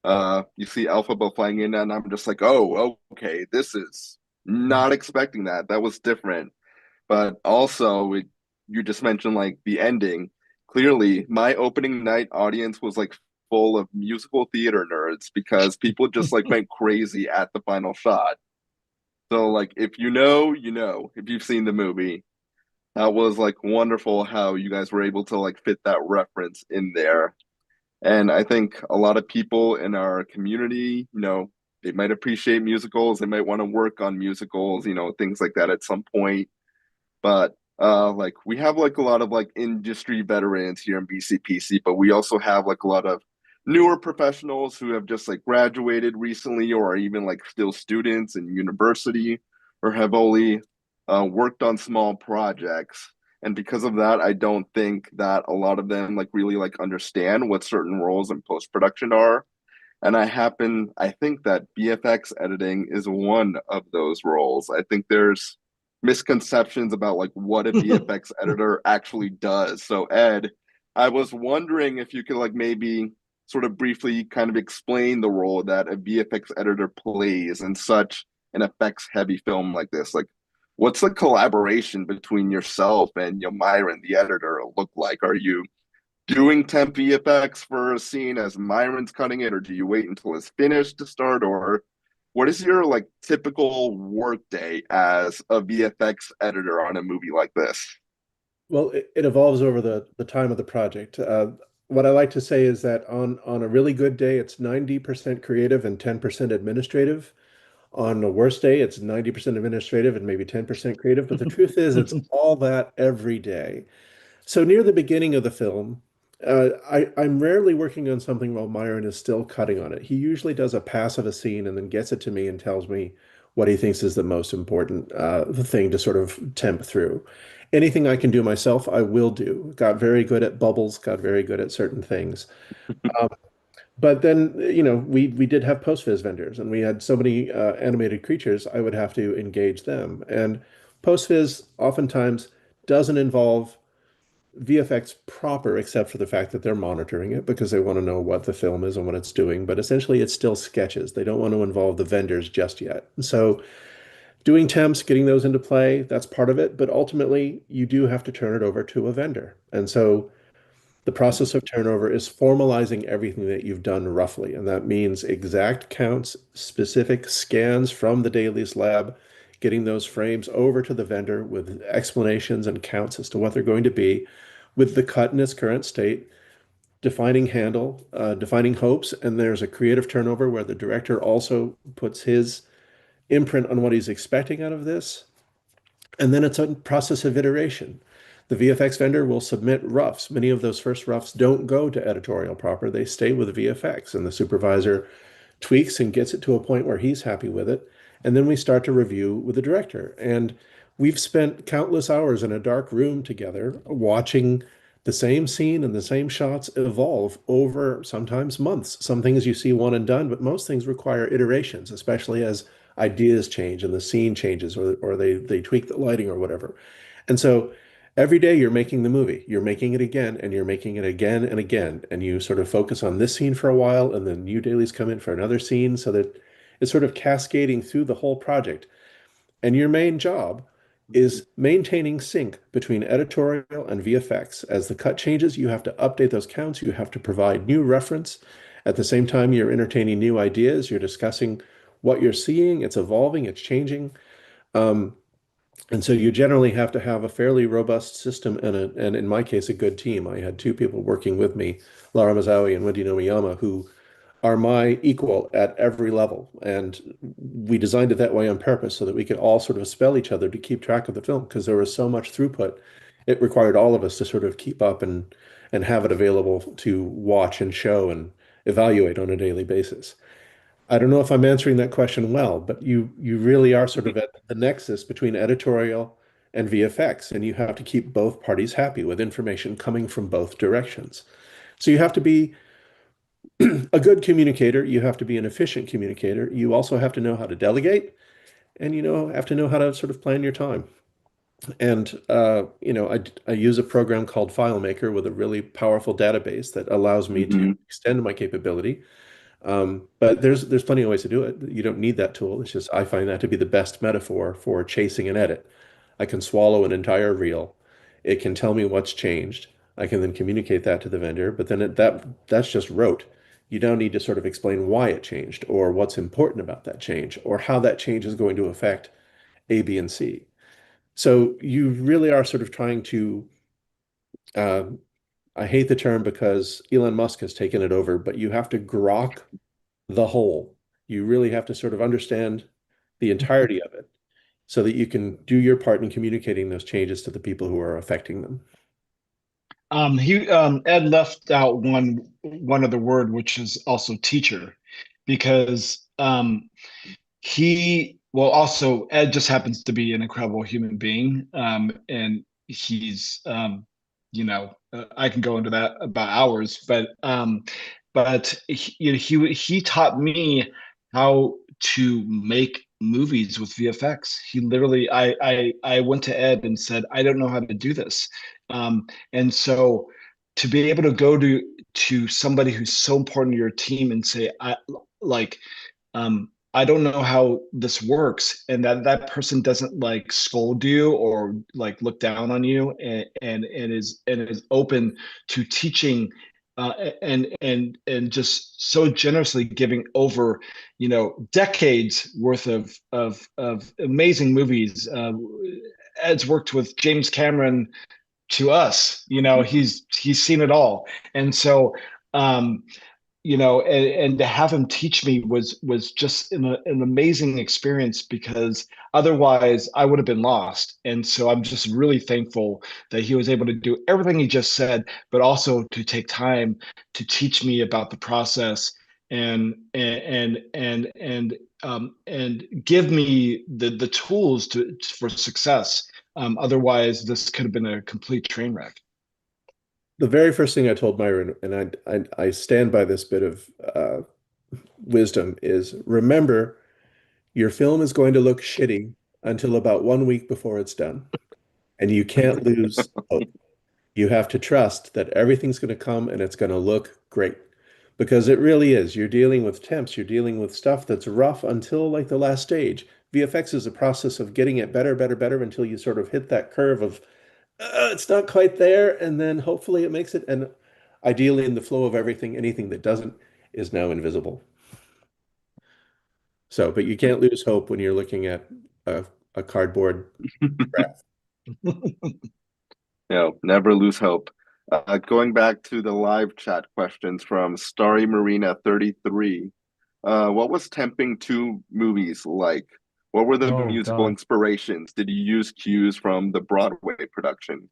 You see Alphaba flying in, and I'm just like, oh, okay, this is not expecting that. That was different. But also, you just mentioned like the ending. Clearly, my opening night audience was like full of musical theater nerds because people just like went crazy at the final shot. So like, if you know, you know, if you've seen the movie. That was like wonderful how you guys were able to like fit that reference in there. And I think a lot of people in our community, they might appreciate musicals, they might want to work on musicals, things like that at some point. But like we have like a lot of like industry veterans here in BCPC, but we also have like a lot of newer professionals who have just like graduated recently or are even like still students in university or have only worked on small projects. And because of that, I don't think that a lot of them like really like understand what certain roles in post production are. And I think that VFX editing is one of those roles. I think there's misconceptions about like what a VFX editor actually does. So Ed, I was wondering if you could like maybe sort of briefly kind of explain the role that a VFX editor plays in such an effects heavy film like this. Like what's the collaboration between yourself and Myron, the editor, look like? Are you doing temp VFX for a scene as Myron's cutting it, or do you wait until it's finished to start, or what is your like typical work day as a VFX editor on a movie like this? Well, it evolves over the time of the project. What I like to say is that on a really good day, it's 90% creative and 10% administrative. On a worst day, it's 90% administrative and maybe 10% creative. But the truth is, it's all that every day. So near the beginning of the film, I'm rarely working on something while Myron is still cutting on it. He usually does a pass of a scene and then gets it to me and tells me what he thinks is the most important thing to sort of temp through. Anything I can do myself, I will do. Got very good at bubbles, got very good at certain things. Um, but then, we did have post-viz vendors, and we had so many animated creatures, I would have to engage them. And post-viz oftentimes doesn't involve VFX proper, except for the fact that they're monitoring it because they want to know what the film is and what it's doing. But essentially, it's still sketches. They don't want to involve the vendors just yet. So doing temps, getting those into play, that's part of it. But ultimately, you do have to turn it over to a vendor. And so the process of turnover is formalizing everything that you've done roughly. And that means exact counts, specific scans from the dailies lab, getting those frames over to the vendor with explanations and counts as to what they're going to be, with the cut in its current state, defining handle, defining hopes. And there's a creative turnover where the director also puts his imprint on what he's expecting out of this. And then it's a process of iteration. The VFX vendor will submit roughs. Many of those first roughs don't go to editorial proper. They stay with VFX, and the supervisor tweaks and gets it to a point where he's happy with it. And then we start to review with the director. And we've spent countless hours in a dark room together watching the same scene and the same shots evolve over sometimes months. Some things you see one and done, but most things require iterations, especially as ideas change and the scene changes, or they tweak the lighting or whatever. And so every day you're making the movie, you're making it again, and you're making it again and again. And you sort of focus on this scene for a while, and then new dailies come in for another scene, so that it's sort of cascading through the whole project. And your main job is maintaining sync between editorial and VFX. As the cut changes, you have to update those counts, you have to provide new reference. At the same time, you're entertaining new ideas, you're discussing what you're seeing, it's evolving, it's changing. Um, and so you generally have to have a fairly robust system and in my case, a good team. I had two people working with me, Lara Mazawi and Wendy Nomiyama, who are my equal at every level. And we designed it that way on purpose so that we could all sort of spell each other to keep track of the film because there was so much throughput. It required all of us to sort of keep up and have it available to watch and show and evaluate on a daily basis. I don't know if I'm answering that question well, but you really are sort of at the nexus between editorial and VFX, and you have to keep both parties happy with information coming from both directions. So you have to be a good communicator, you have to be an efficient communicator. You also have to know how to delegate, and have to know how to sort of plan your time. And I use a program called FileMaker with a really powerful database that allows me to extend my capability. But there's plenty of ways to do it. You don't need that tool. It's just I find that to be the best metaphor for chasing an edit. I can swallow an entire reel. It can tell me what's changed. I can then communicate that to the vendor, but then that's just rote. You don't need to sort of explain why it changed or what's important about that change or how that change is going to affect A, B, and C. So you really are sort of trying to, uh, I hate the term because Elon Musk has taken it over, but you have to grok the whole. You really have to sort of understand the entirety of it so that you can do your part in communicating those changes to the people who are affecting them. Ed left out one other word, which is also teacher, because also Ed just happens to be an incredible human being, and he's I can go into that about hours, but he taught me how to make movies with VFX. He literally, I went to Ed and said, I don't know how to do this. And so to be able to go to somebody who's so important to your team and say, I don't know how this works, and that person doesn't like scold you or like look down on you, and is open to teaching, and just so generously giving over, decades worth of amazing movies. Ed's worked with James Cameron to us. He's seen it all, and so. And to have him teach me was just an amazing experience, because otherwise I would have been lost. And so I'm just really thankful that he was able to do everything he just said, but also to take time to teach me about the process and give me the tools for success. Otherwise, this could have been a complete train wreck. The very first thing I told Myron, and I stand by this bit of wisdom, is remember your film is going to look shitty until about 1 week before it's done. And you can't lose hope. You have to trust that everything's going to come and it's going to look great. Because it really is. You're dealing with temps, you're dealing with stuff that's rough until like the last stage. VFX is a process of getting it better, better, better until you sort of hit that curve of it's not quite there, and then hopefully it makes it. And ideally, in the flow of everything, anything that doesn't is now invisible. So, but you can't lose hope when you're looking at a cardboard graph. No, never lose hope. Going back to the live chat questions from Starry Marina 33. What was temping to movies like? What were the musical inspirations? Did you use cues from the Broadway production?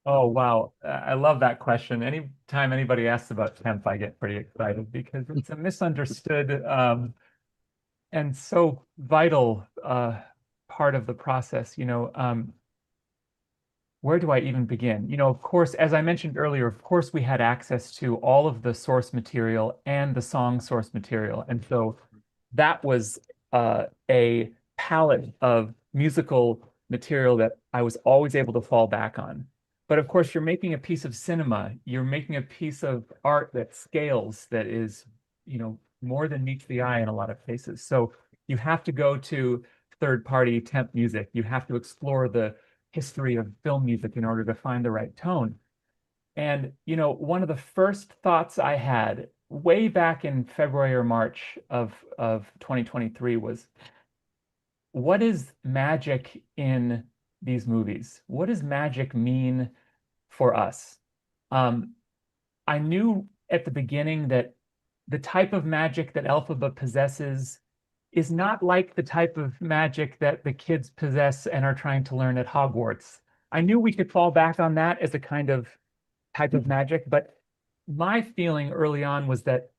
Oh, wow. I love that question. Anytime anybody asks about temp, I get pretty excited because it's a misunderstood and so vital part of the process. Where do I even begin? Of course, as I mentioned earlier, of course, we had access to all of the source material and the song source material. And so that was a palette of musical material that I was always able to fall back on. But of course, you're making a piece of cinema. You're making a piece of art that scales, that is, more than meets the eye in a lot of cases. So you have to go to third-party temp music. You have to explore the history of film music in order to find the right tone. And, one of the first thoughts I had way back in February or March of 2023 was, what is magic in these movies? What does magic mean for us? I knew at the beginning that the type of magic that Elphaba possesses is not like the type of magic that the kids possess and are trying to learn at Hogwarts. I knew we could fall back on that as a kind of type of magic, but my feeling early on was that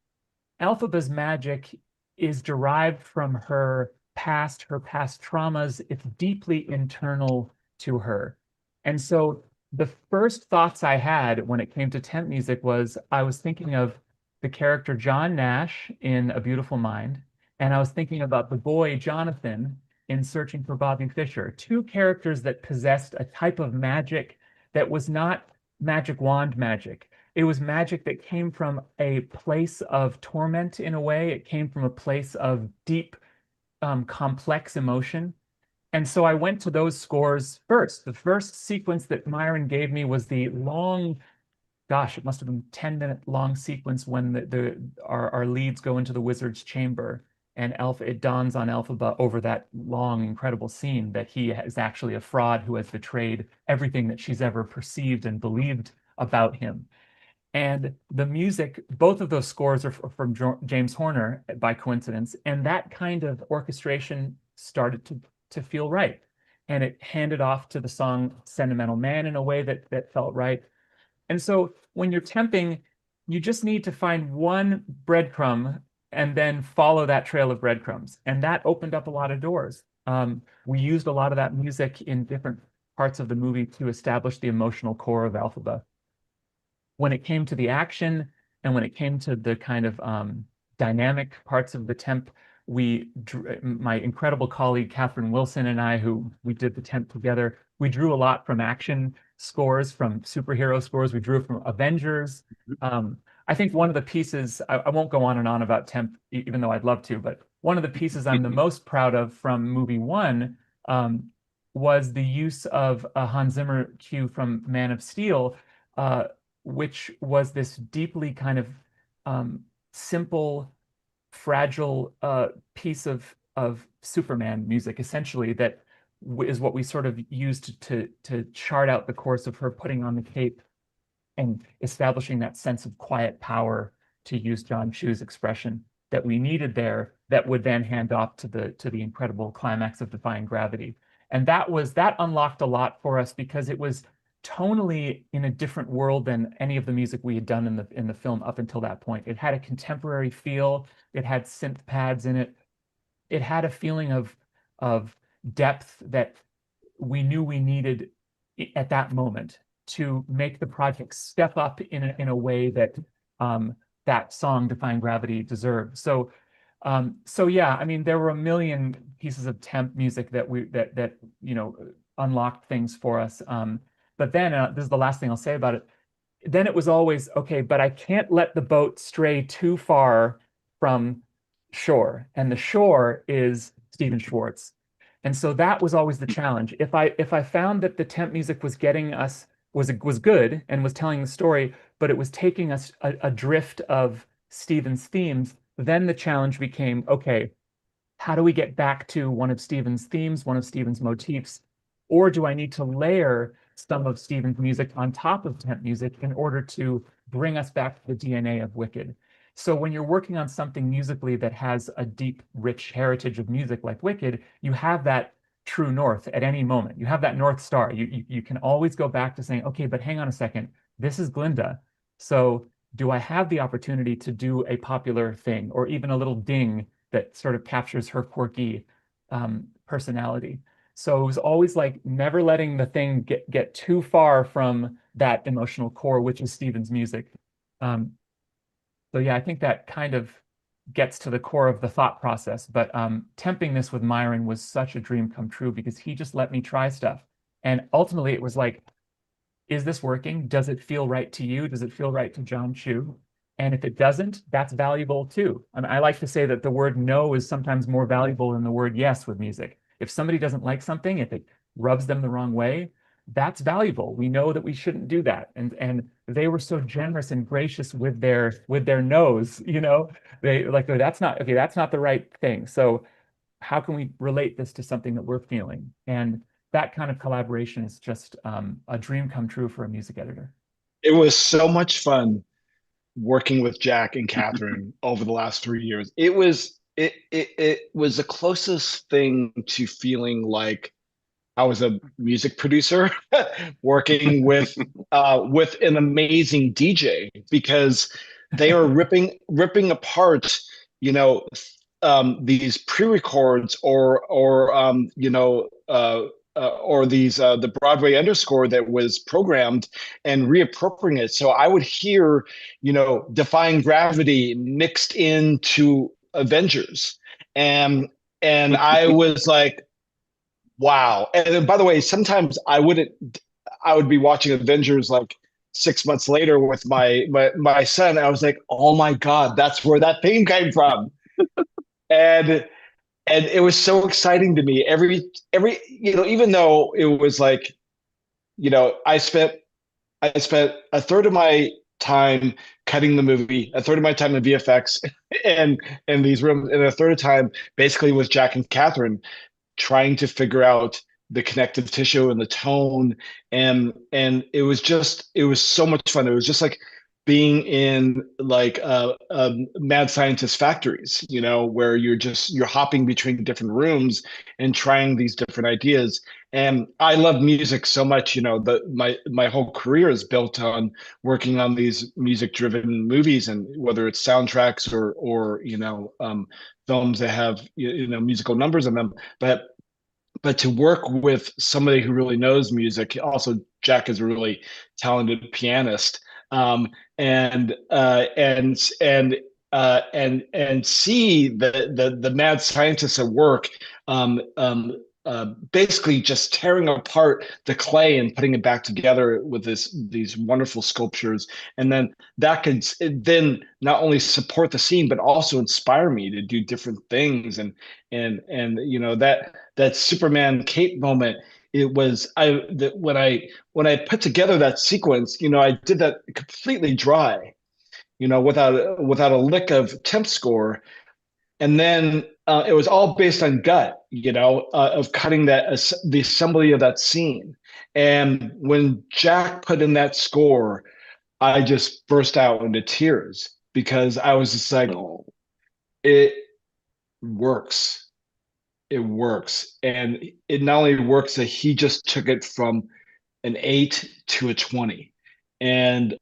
Elphaba's magic is derived from her past traumas. It's deeply internal to her. And so the first thoughts I had when it came to temp music was I was thinking of the character John Nash in A Beautiful Mind, and I was thinking about the boy Jonathan in Searching for Bobby Fischer, two characters that possessed a type of magic that was not magic wand magic. It was magic that came from a place of torment in a way. It came from a place of deep, complex emotion. And so I went to those scores first. The first sequence that Myron gave me was the long, gosh, it must have been 10-minute long sequence when our leads go into the wizard's chamber, and it dawns on Elphaba over that long, incredible scene that he is actually a fraud who has betrayed everything that she's ever perceived and believed about him. And the music, both of those scores are from James Horner by coincidence, and that kind of orchestration started to feel right. And it handed off to the song Sentimental Man in a way that felt right. And so when you're temping, you just need to find one breadcrumb and then follow that trail of breadcrumbs. And that opened up a lot of doors. We used a lot of that music in different parts of the movie to establish the emotional core of Elphaba. When it came to the action and when it came to the kind of dynamic parts of the temp, my incredible colleague Catherine Wilson and I, who we did the temp together, we drew a lot from action scores, from superhero scores. We drew from Avengers. I think one of the pieces, I won't go on and on about temp, even though I'd love to, but one of the pieces I'm the most proud of from movie one was the use of a Hans Zimmer cue from Man of Steel, which was this deeply kind of simple, fragile piece of Superman music, essentially, that is what we sort of used to chart out the course of her putting on the cape and establishing that sense of quiet power, to use John Chu's expression, that we needed there, that would then hand off to the incredible climax of Defying Gravity. And that unlocked a lot for us because it was tonally in a different world than any of the music we had done in the film up until that point. It had a contemporary feel. It had synth pads in it. It had a feeling of depth that we knew we needed at that moment to make the project step up in a way that that song Defying Gravity deserved. So yeah, I mean, there were a million pieces of temp music that unlocked things for us. But then this is the last thing I'll say about it. Then it was always, okay, but I can't let the boat stray too far from shore, and the shore is Stephen Schwartz. And so that was always the challenge. If I found that the temp music was getting us was good and was telling the story, but it was taking us adrift of Stephen's themes, then the challenge became, okay, how do we get back to one of Stephen's themes, one of Stephen's motifs? Or do I need to layer some of Stephen's music on top of temp music in order to bring us back to the DNA of Wicked? So when you're working on something musically that has a deep, rich heritage of music like Wicked, you have that true north at any moment. You have that North Star. You can always go back to saying, okay, but hang on a second, this is Glinda. So do I have the opportunity to do a popular thing, or even a little ding that sort of captures her quirky personality? So it was always like never letting the thing get too far from that emotional core, which is Stephen's music. So yeah, I think that kind of gets to the core of the thought process. But temping this with Myron was such a dream come true because he just let me try stuff. And ultimately it was like, is this working? Does it feel right to you? Does it feel right to Jon Chu? And if it doesn't, that's valuable too. I mean, I like to say that the word no is sometimes more valuable than the word yes with music. If somebody doesn't like something, if it rubs them the wrong way, that's valuable. We know that we shouldn't do that. And they were so generous and gracious with their no's, They like, oh, that's not the right thing. So how can we relate this to something that we're feeling? And that kind of collaboration is just a dream come true for a music editor. It was so much fun working with Jack and Catherine over the last 3 years. It was the closest thing to feeling like I was a music producer working with an amazing DJ, because they are ripping apart, these pre-records or these the Broadway underscore that was programmed and reappropriating it. So I would hear, Defying Gravity mixed into Avengers, and I was like, wow. And then, by the way, sometimes I would be watching Avengers like 6 months later with my son. I was like, oh my God, that's where that theme came from. And it was so exciting to me. Every even though it was like, I spent a third of my time cutting the movie, a third of my time in VFX and these rooms, and a third of time basically with Jack and Catherine trying to figure out the connective tissue and the tone. And it was so much fun. It was just like being in like mad scientist factories, where you're hopping between different rooms and trying these different ideas. And I love music so much. My whole career is built on working on these music driven movies, and whether it's soundtracks or films that have musical numbers in them. But to work with somebody who really knows music, also Jack is a really talented pianist, and see the mad scientists at work, basically just tearing apart the clay and putting it back together with these wonderful sculptures, and then that could then not only support the scene but also inspire me to do different things. And that Superman cape moment, it was when I put together that sequence, I did that completely dry, without a lick of temp score. And then it was all based on gut, of cutting the assembly of that scene. And when Jack put in that score, I just burst out into tears because I was just like, oh, it works. It works. And it not only works, that he just took it from an 8 to a 20. And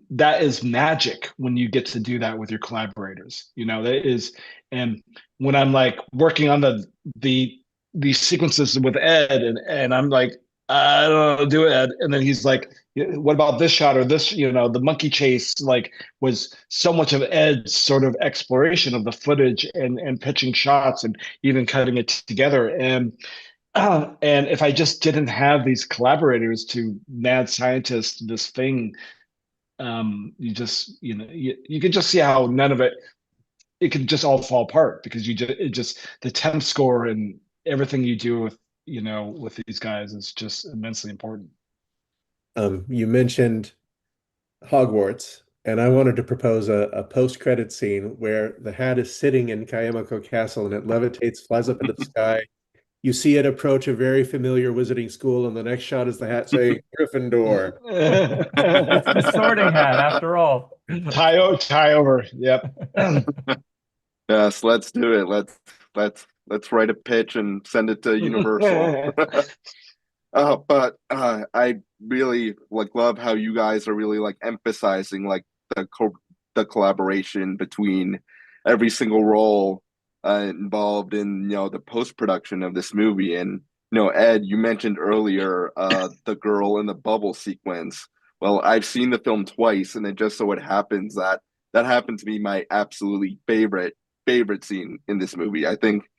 that is magic when you get to do that with your collaborators. That is. And when I'm like working on these sequences with Ed, and I'm like, I don't know, do it, Ed. And then he's like, what about this shot or this? The monkey chase like was so much of Ed's sort of exploration of the footage and pitching shots and even cutting it together. And if I just didn't have these collaborators to mad scientist this thing, you could just see how none of it could just all fall apart, because the temp score and everything you do with these guys is just immensely important. You mentioned Hogwarts, and I wanted to propose a post-credit scene where the hat is sitting in Kayamako Castle and it levitates, flies up into the sky. You see it approach a very familiar wizarding school, and the next shot is the hat saying Gryffindor. It's the sorting hat, after all. Tie over. Yep. Yes, let's do it. Let's write a pitch and send it to Universal. But I really love how you guys are really emphasizing the collaboration between every single role involved in the post-production of this movie. And Ed, you mentioned earlier the girl in the bubble sequence. Well, I've seen the film twice, and it just so it happens that happened to be my absolutely favorite scene in this movie. I think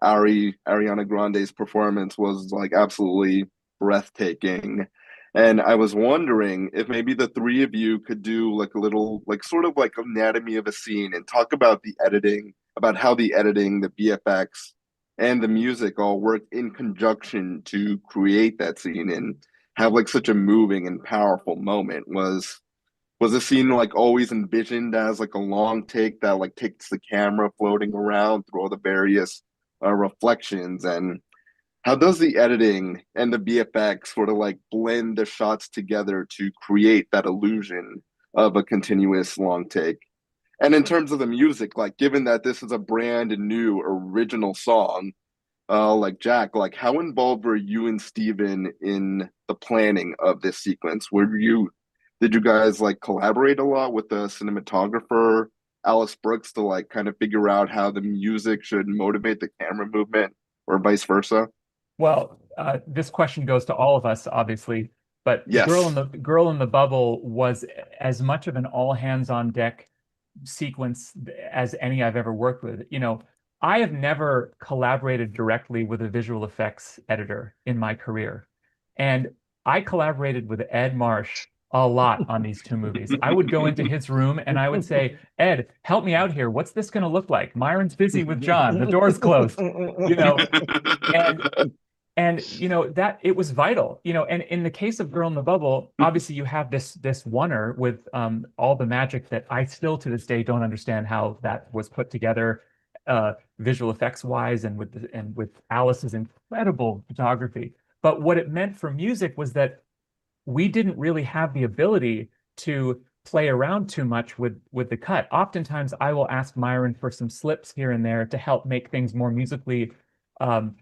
Ariana Grande's performance was absolutely breathtaking. And I was wondering if maybe the three of you could do a little sort of anatomy of a scene and talk about the editing, about how the editing, the VFX, and the music all work in conjunction to create that scene and have such a moving and powerful moment. Was the scene always envisioned as a long take that takes the camera floating around through all the various reflections? And how does the editing and the VFX sort of blend the shots together to create that illusion of a continuous long take? And in terms of the music, given that this is a brand new original song, Jack, how involved were you and Stephen in the planning of this sequence? Did you guys collaborate a lot with the cinematographer, Alice Brooks, to kind of figure out how the music should motivate the camera movement, or vice versa? Well, this question goes to all of us, obviously, but Yes. Girl in the Bubble was as much of an all hands on deck sequence as any I've ever worked with. I have never collaborated directly with a visual effects editor in my career. And I collaborated with Ed Marsh a lot on these two movies. I would go into his room and I would say, Ed, help me out here. What's this going to look like? Myron's busy with Jon. The door's closed. That it was vital. And in the case of Girl in the Bubble, obviously you have this wonder with all the magic that I still to this day don't understand how that was put together, visual effects wise, and with Alice's incredible photography. But what it meant for music was that we didn't really have the ability to play around too much with the cut. Oftentimes, I will ask Myron for some slips here and there to help make things more musically on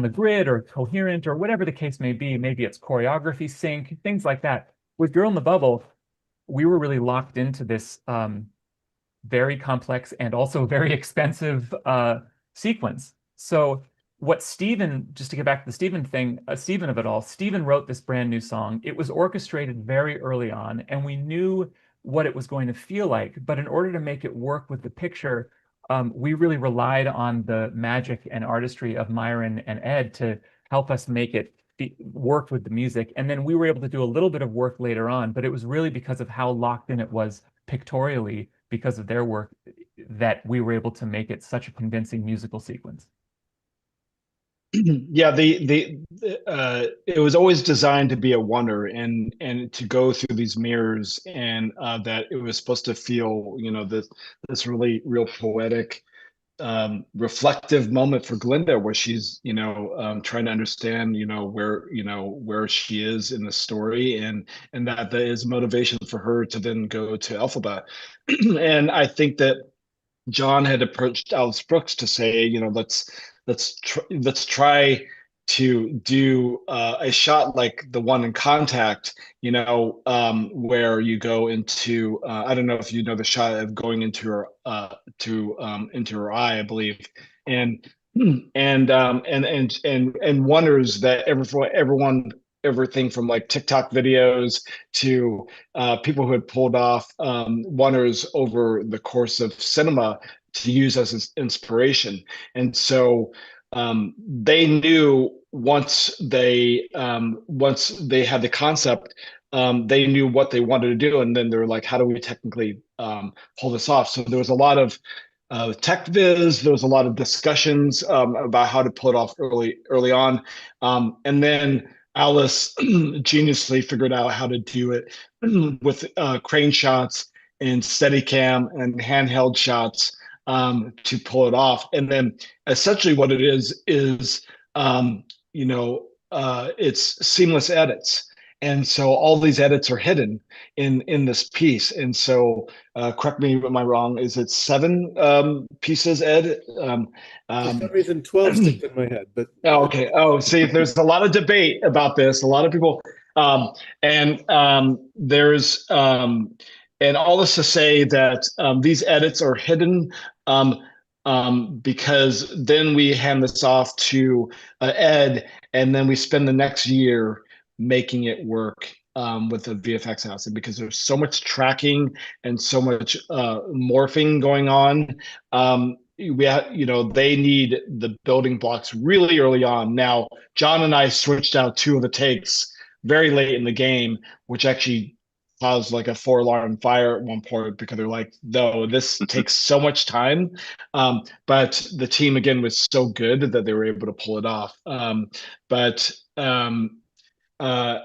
the grid or coherent or whatever the case may be. Maybe it's choreography sync, things like that. With Girl in the Bubble, we were really locked into this very complex and also very expensive sequence. So what Stephen, just to get back to the Stephen thing, Stephen of it all, Stephen wrote this brand new song. It was orchestrated very early on, and we knew what it was going to feel like. But in order to make it work with the picture, we really relied on the magic and artistry of Myron and Ed to help us make it work with the music. And then we were able to do a little bit of work later on, but it was really because of how locked in it was pictorially because of their work that we were able to make it such a convincing musical sequence. Yeah, it was always designed to be a wonder and to go through these mirrors, and that it was supposed to feel, this really real poetic, reflective moment for Glinda, where she's trying to understand where she is in the story, and that there is motivation for her to then go to Elphaba. And I think that Jon had approached Alice Brooks to say, let's try to do a shot like the one in Contact, where you go into I don't know if you know the shot of going into her into her eye, I believe, and wonders that everyone, everything from like TikTok videos to people who had pulled off wonders over the course of cinema to use as inspiration. And so they knew once they had the concept, they knew what they wanted to do, and then they were like, how do we technically pull this off? So there was a lot of tech viz. There was a lot of discussions about how to pull it off early on, and then Alice geniusly figured out how to do it with crane shots and Steadicam and handheld shots to pull it off. And then essentially what it is it's seamless edits. And so all these edits are hidden in this piece. And so correct me if I'm wrong, is it 7 pieces, Ed? For some reason 12 stick in my head, but oh, okay. Oh, see, there's a lot of debate about this. A lot of people there's and all this to say that these edits are hidden because then we hand this off to Ed, and then we spend the next year making it work with the VFX house, and because there's so much tracking and so much morphing going on. They need the building blocks really early on. Now, Jon and I switched out 2 of the takes very late in the game, which actually caused like a 4-alarm fire at one point, because they're like, no, this takes so much time. But the team again was so good that they were able to pull it off. And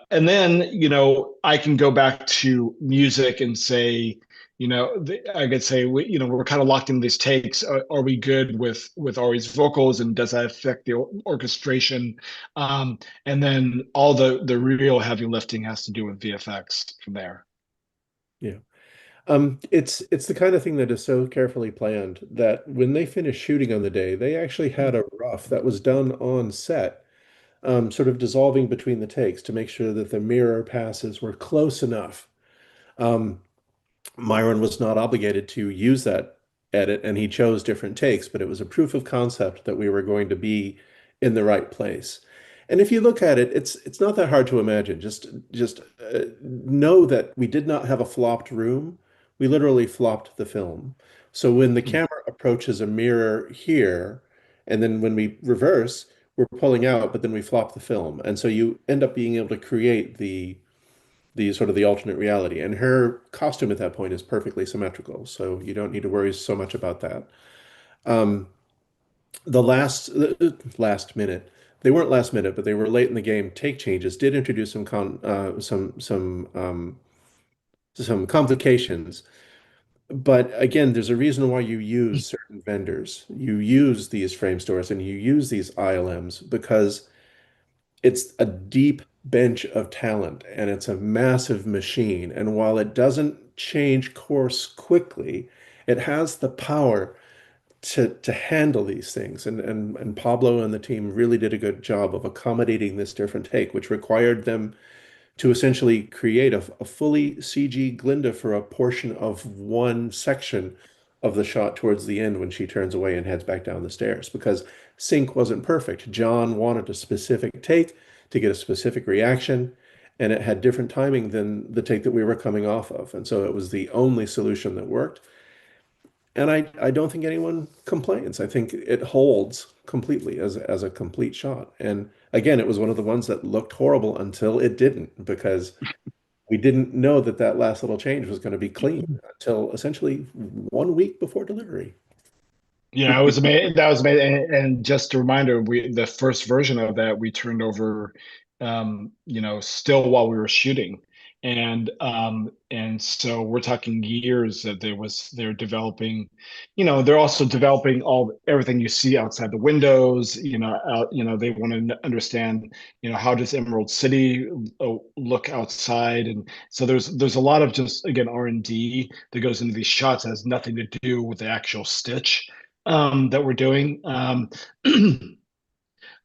then, I can go back to music and say, I could say, we're kind of locked in these takes. Are we good with Ari's vocals, and does that affect the orchestration? And then all the real heavy lifting has to do with VFX from there. Yeah. It's the kind of thing that is so carefully planned that when they finished shooting on the day, they actually had a rough that was done on set, sort of dissolving between the takes to make sure that the mirror passes were close enough. Myron was not obligated to use that edit, and he chose different takes, but it was a proof of concept that we were going to be in the right place. And if you look at it, it's not that hard to imagine. Just know that we did not have a flopped room. we literally flopped the film. So when the camera approaches a mirror here, and then when we reverse, we're pulling out, but then we flop the film. And so you end up being able to create the sort of the alternate reality. And her costume at that point is perfectly symmetrical, so you don't need to worry so much about that. Um, the last minute, they weren't last minute, but they were late in the game. Take changes did introduce some complications. But again, there's a reason why you use certain vendors. You use these frame stores and you use these ILMs because it's a deep bench of talent and it's a massive machine. And while it doesn't change course quickly, it has the power to handle these things. And Pablo and the team really did a good job of accommodating this different take, which required them to essentially create a fully CG Glinda for a portion of one section of the shot towards the end when she turns away and heads back down the stairs because sync wasn't perfect. John wanted a specific take to get a specific reaction, and it had different timing than the take that we were coming off of. And so it was the only solution that worked. And I don't think anyone complains. I think it holds completely as a complete shot. And again, it was one of the ones that looked horrible until it didn't, because we didn't know that that last little change was going to be clean until essentially 1 week before delivery. Yeah, it was amazing. That was amazing. And just a reminder, the first version of that we turned over, still while we were shooting, and so we're talking years that they're developing. They're also developing everything you see outside the windows. They want to understand, how does Emerald City look outside, and so there's a lot of just again R&D that goes into these shots that has nothing to do with the actual stitch that we're doing.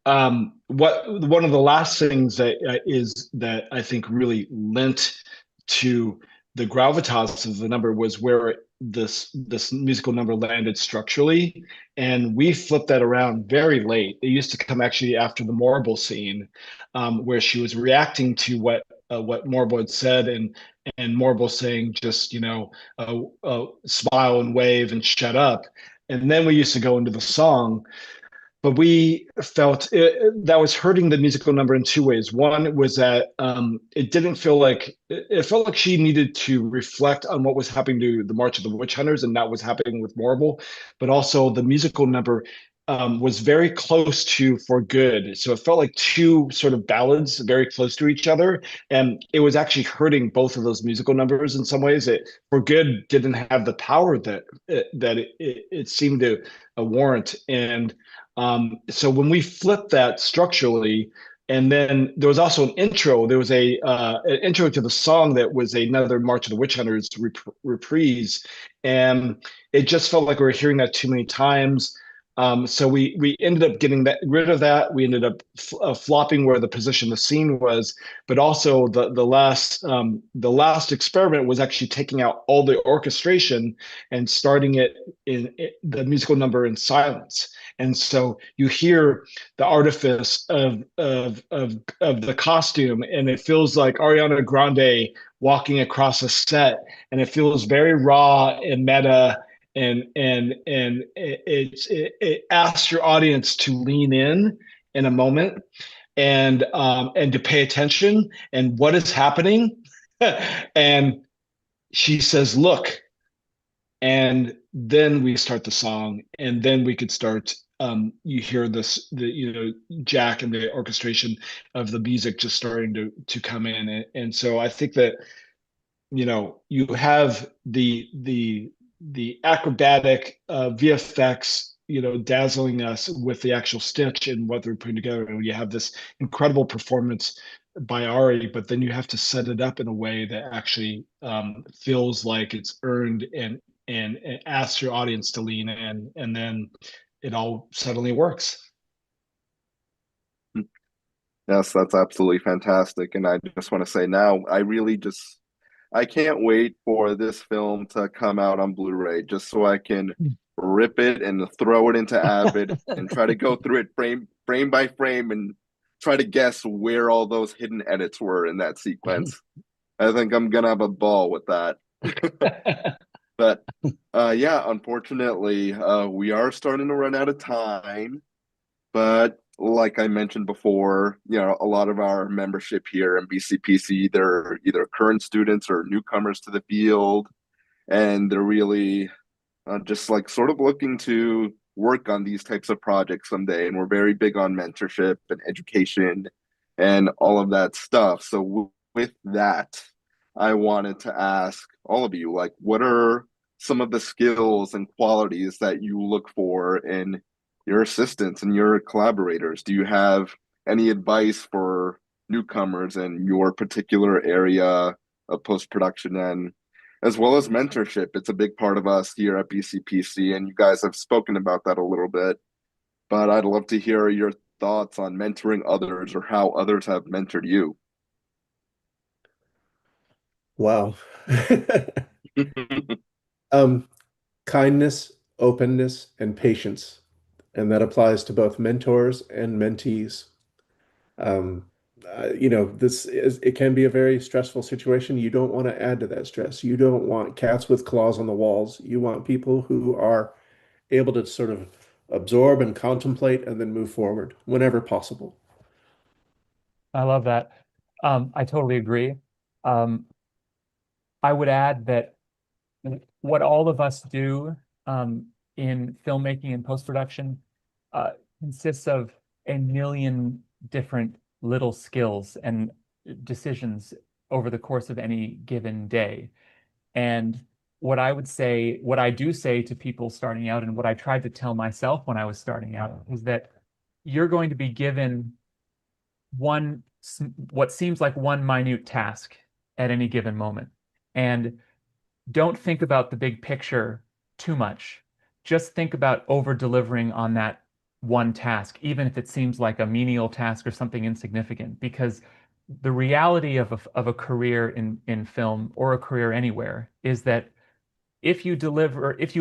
One of the last things that I think really lent to the gravitas of the number was where this musical number landed structurally, and we flipped that around very late. It used to come actually after the Morrible scene, where she was reacting to what Morrible had said, and Morrible saying just smile and wave and shut up. And then we used to go into the song, but we felt that was hurting the musical number in two ways. One was that it didn't feel like it felt like she needed to reflect on what was happening to the March of the Witch Hunters, and that was happening with Morrible. But also the musical number was very close to For Good, so it felt like two sort of ballads very close to each other, and it was actually hurting both of those musical numbers in some ways. For Good didn't have the power that it seemed to warrant, and so when we flipped that structurally, and then there was also an intro. There was an intro to the song that was another March of the Witch Hunters reprise, and it just felt like we were hearing that too many times. So we ended up getting rid of that. We ended up flopping where the position the scene was, but also the last experiment was actually taking out all the orchestration and starting it in the musical number in silence. And so you hear the artifice of the costume, and it feels like Ariana Grande walking across a set, and it feels very raw and meta. And it asks your audience to lean in a moment and to pay attention and what is happening. And she says, "Look," and then we start the song, and then we could start. You hear Jack and the orchestration of the music just starting to come in, and so I think that you have the acrobatic VFX, dazzling us with the actual stitch and what they're putting together. And you have this incredible performance by Ari, but then you have to set it up in a way that actually feels like it's earned and asks your audience to lean in, and then it all suddenly works. Yes, that's absolutely fantastic. And I just want to say now, I can't wait for this film to come out on Blu-ray just so I can rip it and throw it into Avid and try to go through it frame by frame and try to guess where all those hidden edits were in that sequence. I think I'm gonna have a ball with that. But yeah, unfortunately, we are starting to run out of time. But like I mentioned before, a lot of our membership here in BCPC, they're either current students or newcomers to the field, and they're really just like sort of looking to work on these types of projects someday. And we're very big on mentorship and education and all of that stuff. So with that, I wanted to ask all of you, like, what are some of the skills and qualities that you look for in your assistants and your collaborators? Do you have any advice for newcomers in your particular area of post-production, and as well as mentorship? It's a big part of us here at BCPC, and you guys have spoken about that a little bit. But I'd love to hear your thoughts on mentoring others or how others have mentored you. Wow. Kindness, openness, and patience. And that applies to both mentors and mentees. Um, it can be a very stressful situation. You don't want to add to that stress. You don't want cats with claws on the walls. You want people who are able to sort of absorb and contemplate and then move forward whenever possible. I love that. I totally agree. I would add that what all of us do in filmmaking and post-production consists of a million different little skills and decisions over the course of any given day. And what I do say to people starting out, and what I tried to tell myself when I was starting out, is that you're going to be given what seems like one minute task at any given moment. And don't think about the big picture too much. Just think about over-delivering on that one task, even if it seems like a menial task or something insignificant, because the reality of a career in film, or a career anywhere, is that if you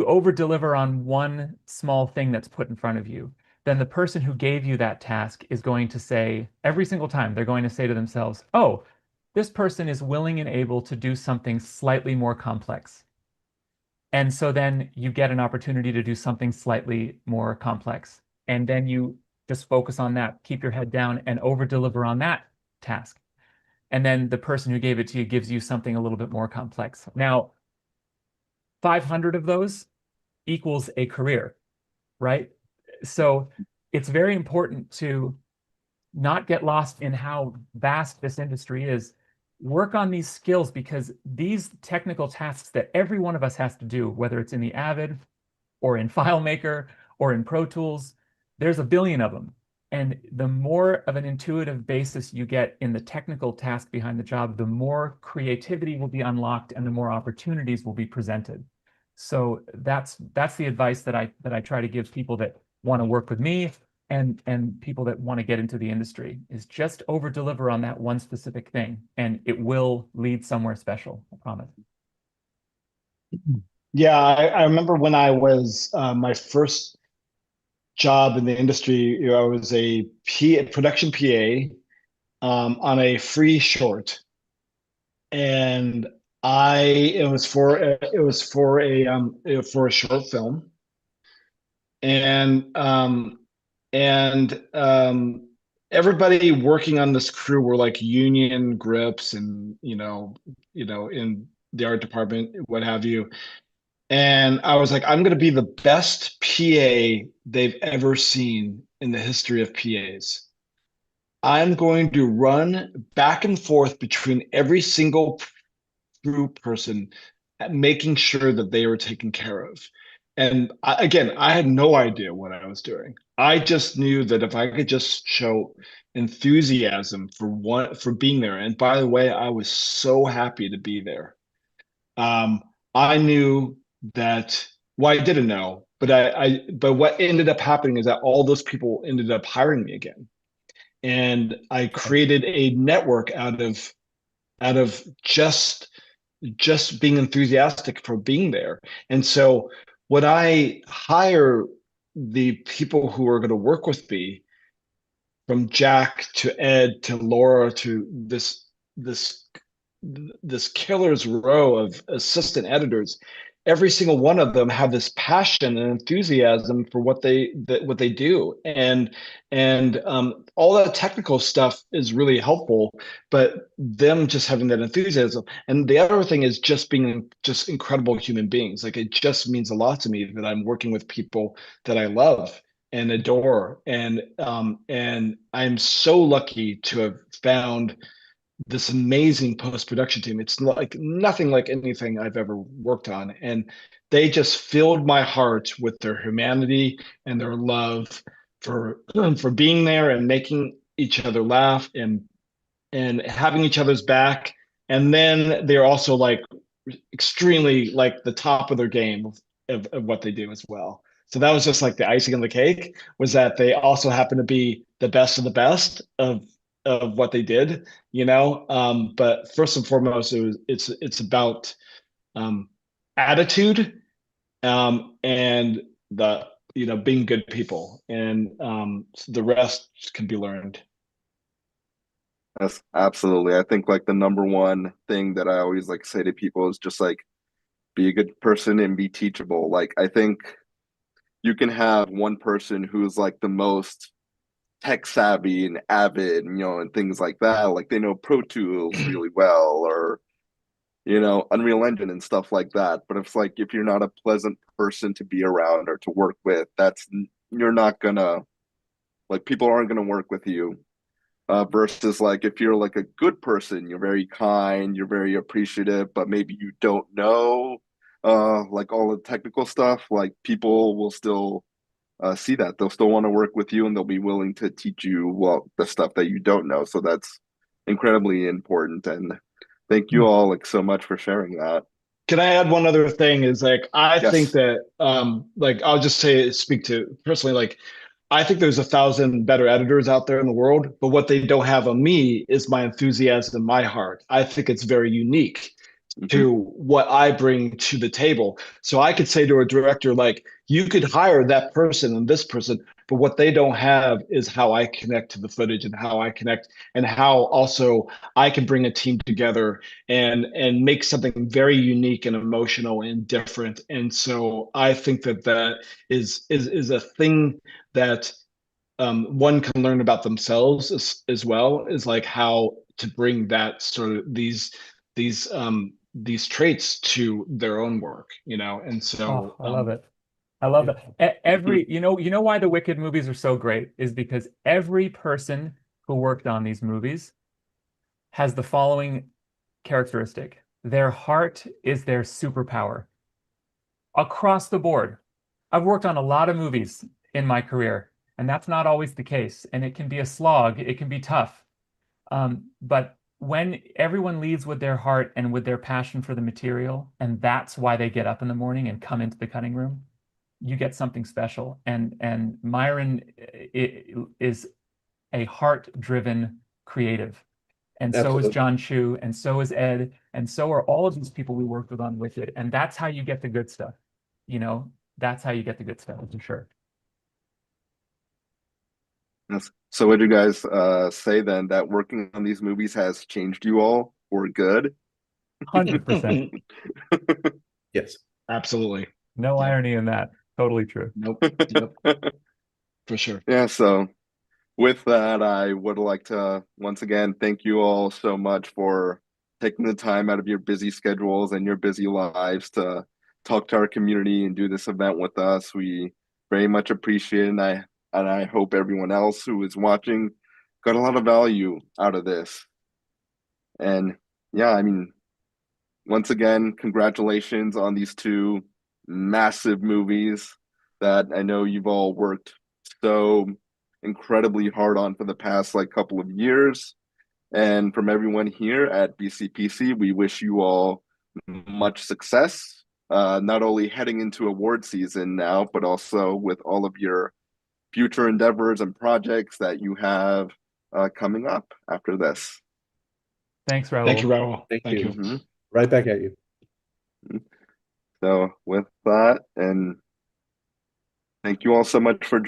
over-deliver on one small thing that's put in front of you, then the person who gave you that task is going to say, every single time, they're going to say to themselves, oh, this person is willing and able to do something slightly more complex. And so then you get an opportunity to do something slightly more complex. And then you just focus on that, keep your head down, and over-deliver on that task. And then the person who gave it to you gives you something a little bit more complex. Now, 500 of those equals a career, right? So it's very important to not get lost in how vast this industry is. Work on these skills, because these technical tasks that every one of us has to do, whether it's in the Avid or in FileMaker or in Pro Tools, there's a billion of them. And the more of an intuitive basis you get in the technical task behind the job, the more creativity will be unlocked and the more opportunities will be presented. So that's the advice that I try to give people that want to work with me and people that want to get into the industry, is just over deliver on that one specific thing, and it will lead somewhere special, I promise. Yeah, I remember when I was my first job in the industry, I was a production PA on a free short, and it was for a short film, and everybody working on this crew were like union grips, and in the art department, what have you. And I was like, I'm going to be the best PA they've ever seen in the history of PAs. I'm going to run back and forth between every single crew person, making sure that they were taken care of. And again, I had no idea what I was doing. I just knew that if I could just show enthusiasm for being there. And by the way, I was so happy to be there. I knew that, well, I didn't know, but what ended up happening is that all those people ended up hiring me again. And I created a network out of just being enthusiastic for being there. And so when I hire the people who are going to work with me, from Jack to Ed to Laura to this this killer's row of assistant editors. Every single one of them have this passion and enthusiasm for what they do, and all that technical stuff is really helpful. But them just having that enthusiasm, and the other thing is just being just incredible human beings. Like, it just means a lot to me that I'm working with people that I love and adore, and I'm so lucky to have found this amazing post-production team. It's like nothing like anything I've ever worked on, and they just filled my heart with their humanity and their love for for being there and making each other laugh and having each other's back. And then they're also like extremely like the top of their game of what they do as well. So that was just like the icing on the cake, was that they also happen to be the best of the best of what they did, you know. But first and foremost, it's about attitude, and the being good people, and the rest can be learned. Yes, absolutely. I think like the number one thing that I always like say to people is just like be a good person and be teachable. Like, I think you can have one person who's like the most tech savvy and avid, and things like that. Like, they know Pro Tools really well, or Unreal Engine and stuff like that. But it's like, if you're not a pleasant person to be around or to work with, you're not gonna, like, people aren't gonna work with you. Versus like, if you're like a good person, you're very kind, you're very appreciative, but maybe you don't know like all the technical stuff, like, people will still see that. They'll still want to work with you, and they'll be willing to teach you the stuff that you don't know. So that's incredibly important. And thank you all like so much for sharing that. Can I add one other thing? Is like, I Yes. think that like, I'll just speak to personally, like, I think there's 1,000 better editors out there in the world, but what they don't have on me is my enthusiasm, my heart. I think it's very unique to what I bring to the table. So I could say to a director, like, you could hire that person and this person, but what they don't have is how I connect to the footage, and how I connect, and how also I can bring a team together and make something very unique and emotional and different. And so I think that is a thing that one can learn about themselves as well, is like how to bring that sort of these traits to their own work, and so I love it. I love that. Every, you know why the Wicked movies are so great is because every person who worked on these movies has the following characteristic. Their heart is their superpower. Across the board. I've worked on a lot of movies in my career, and that's not always the case. And it can be a slog. It can be tough. But when everyone leads with their heart and with their passion for the material, and that's why they get up in the morning and come into the cutting room, you get something special. And Myron is a heart-driven creative. And Absolutely. So is John Chu, and so is Ed, and so are all of these people we worked with on Wicked. And that's how you get the good stuff. That's how you get the good stuff, for sure. Yes. So would you guys say then that working on these movies has changed you all for good? 100%. Yes. Absolutely. No irony in that. Totally true. Nope. Yep. For sure. Yeah, so with that, I would like to once again thank you all so much for taking the time out of your busy schedules and your busy lives to talk to our community and do this event with us. We very much appreciate it, and I hope everyone else who is watching got a lot of value out of this. And yeah, I mean, once again, congratulations on these two massive movies that I know you've all worked so incredibly hard on for the past like couple of years. And from everyone here at BCPC, we wish you all much success, not only heading into award season now, but also with all of your future endeavors and projects that you have coming up after this. Thanks, Raul. Thank you, Raul. Thank you. Mm-hmm. Right back at you. So with that, and thank you all so much for joining.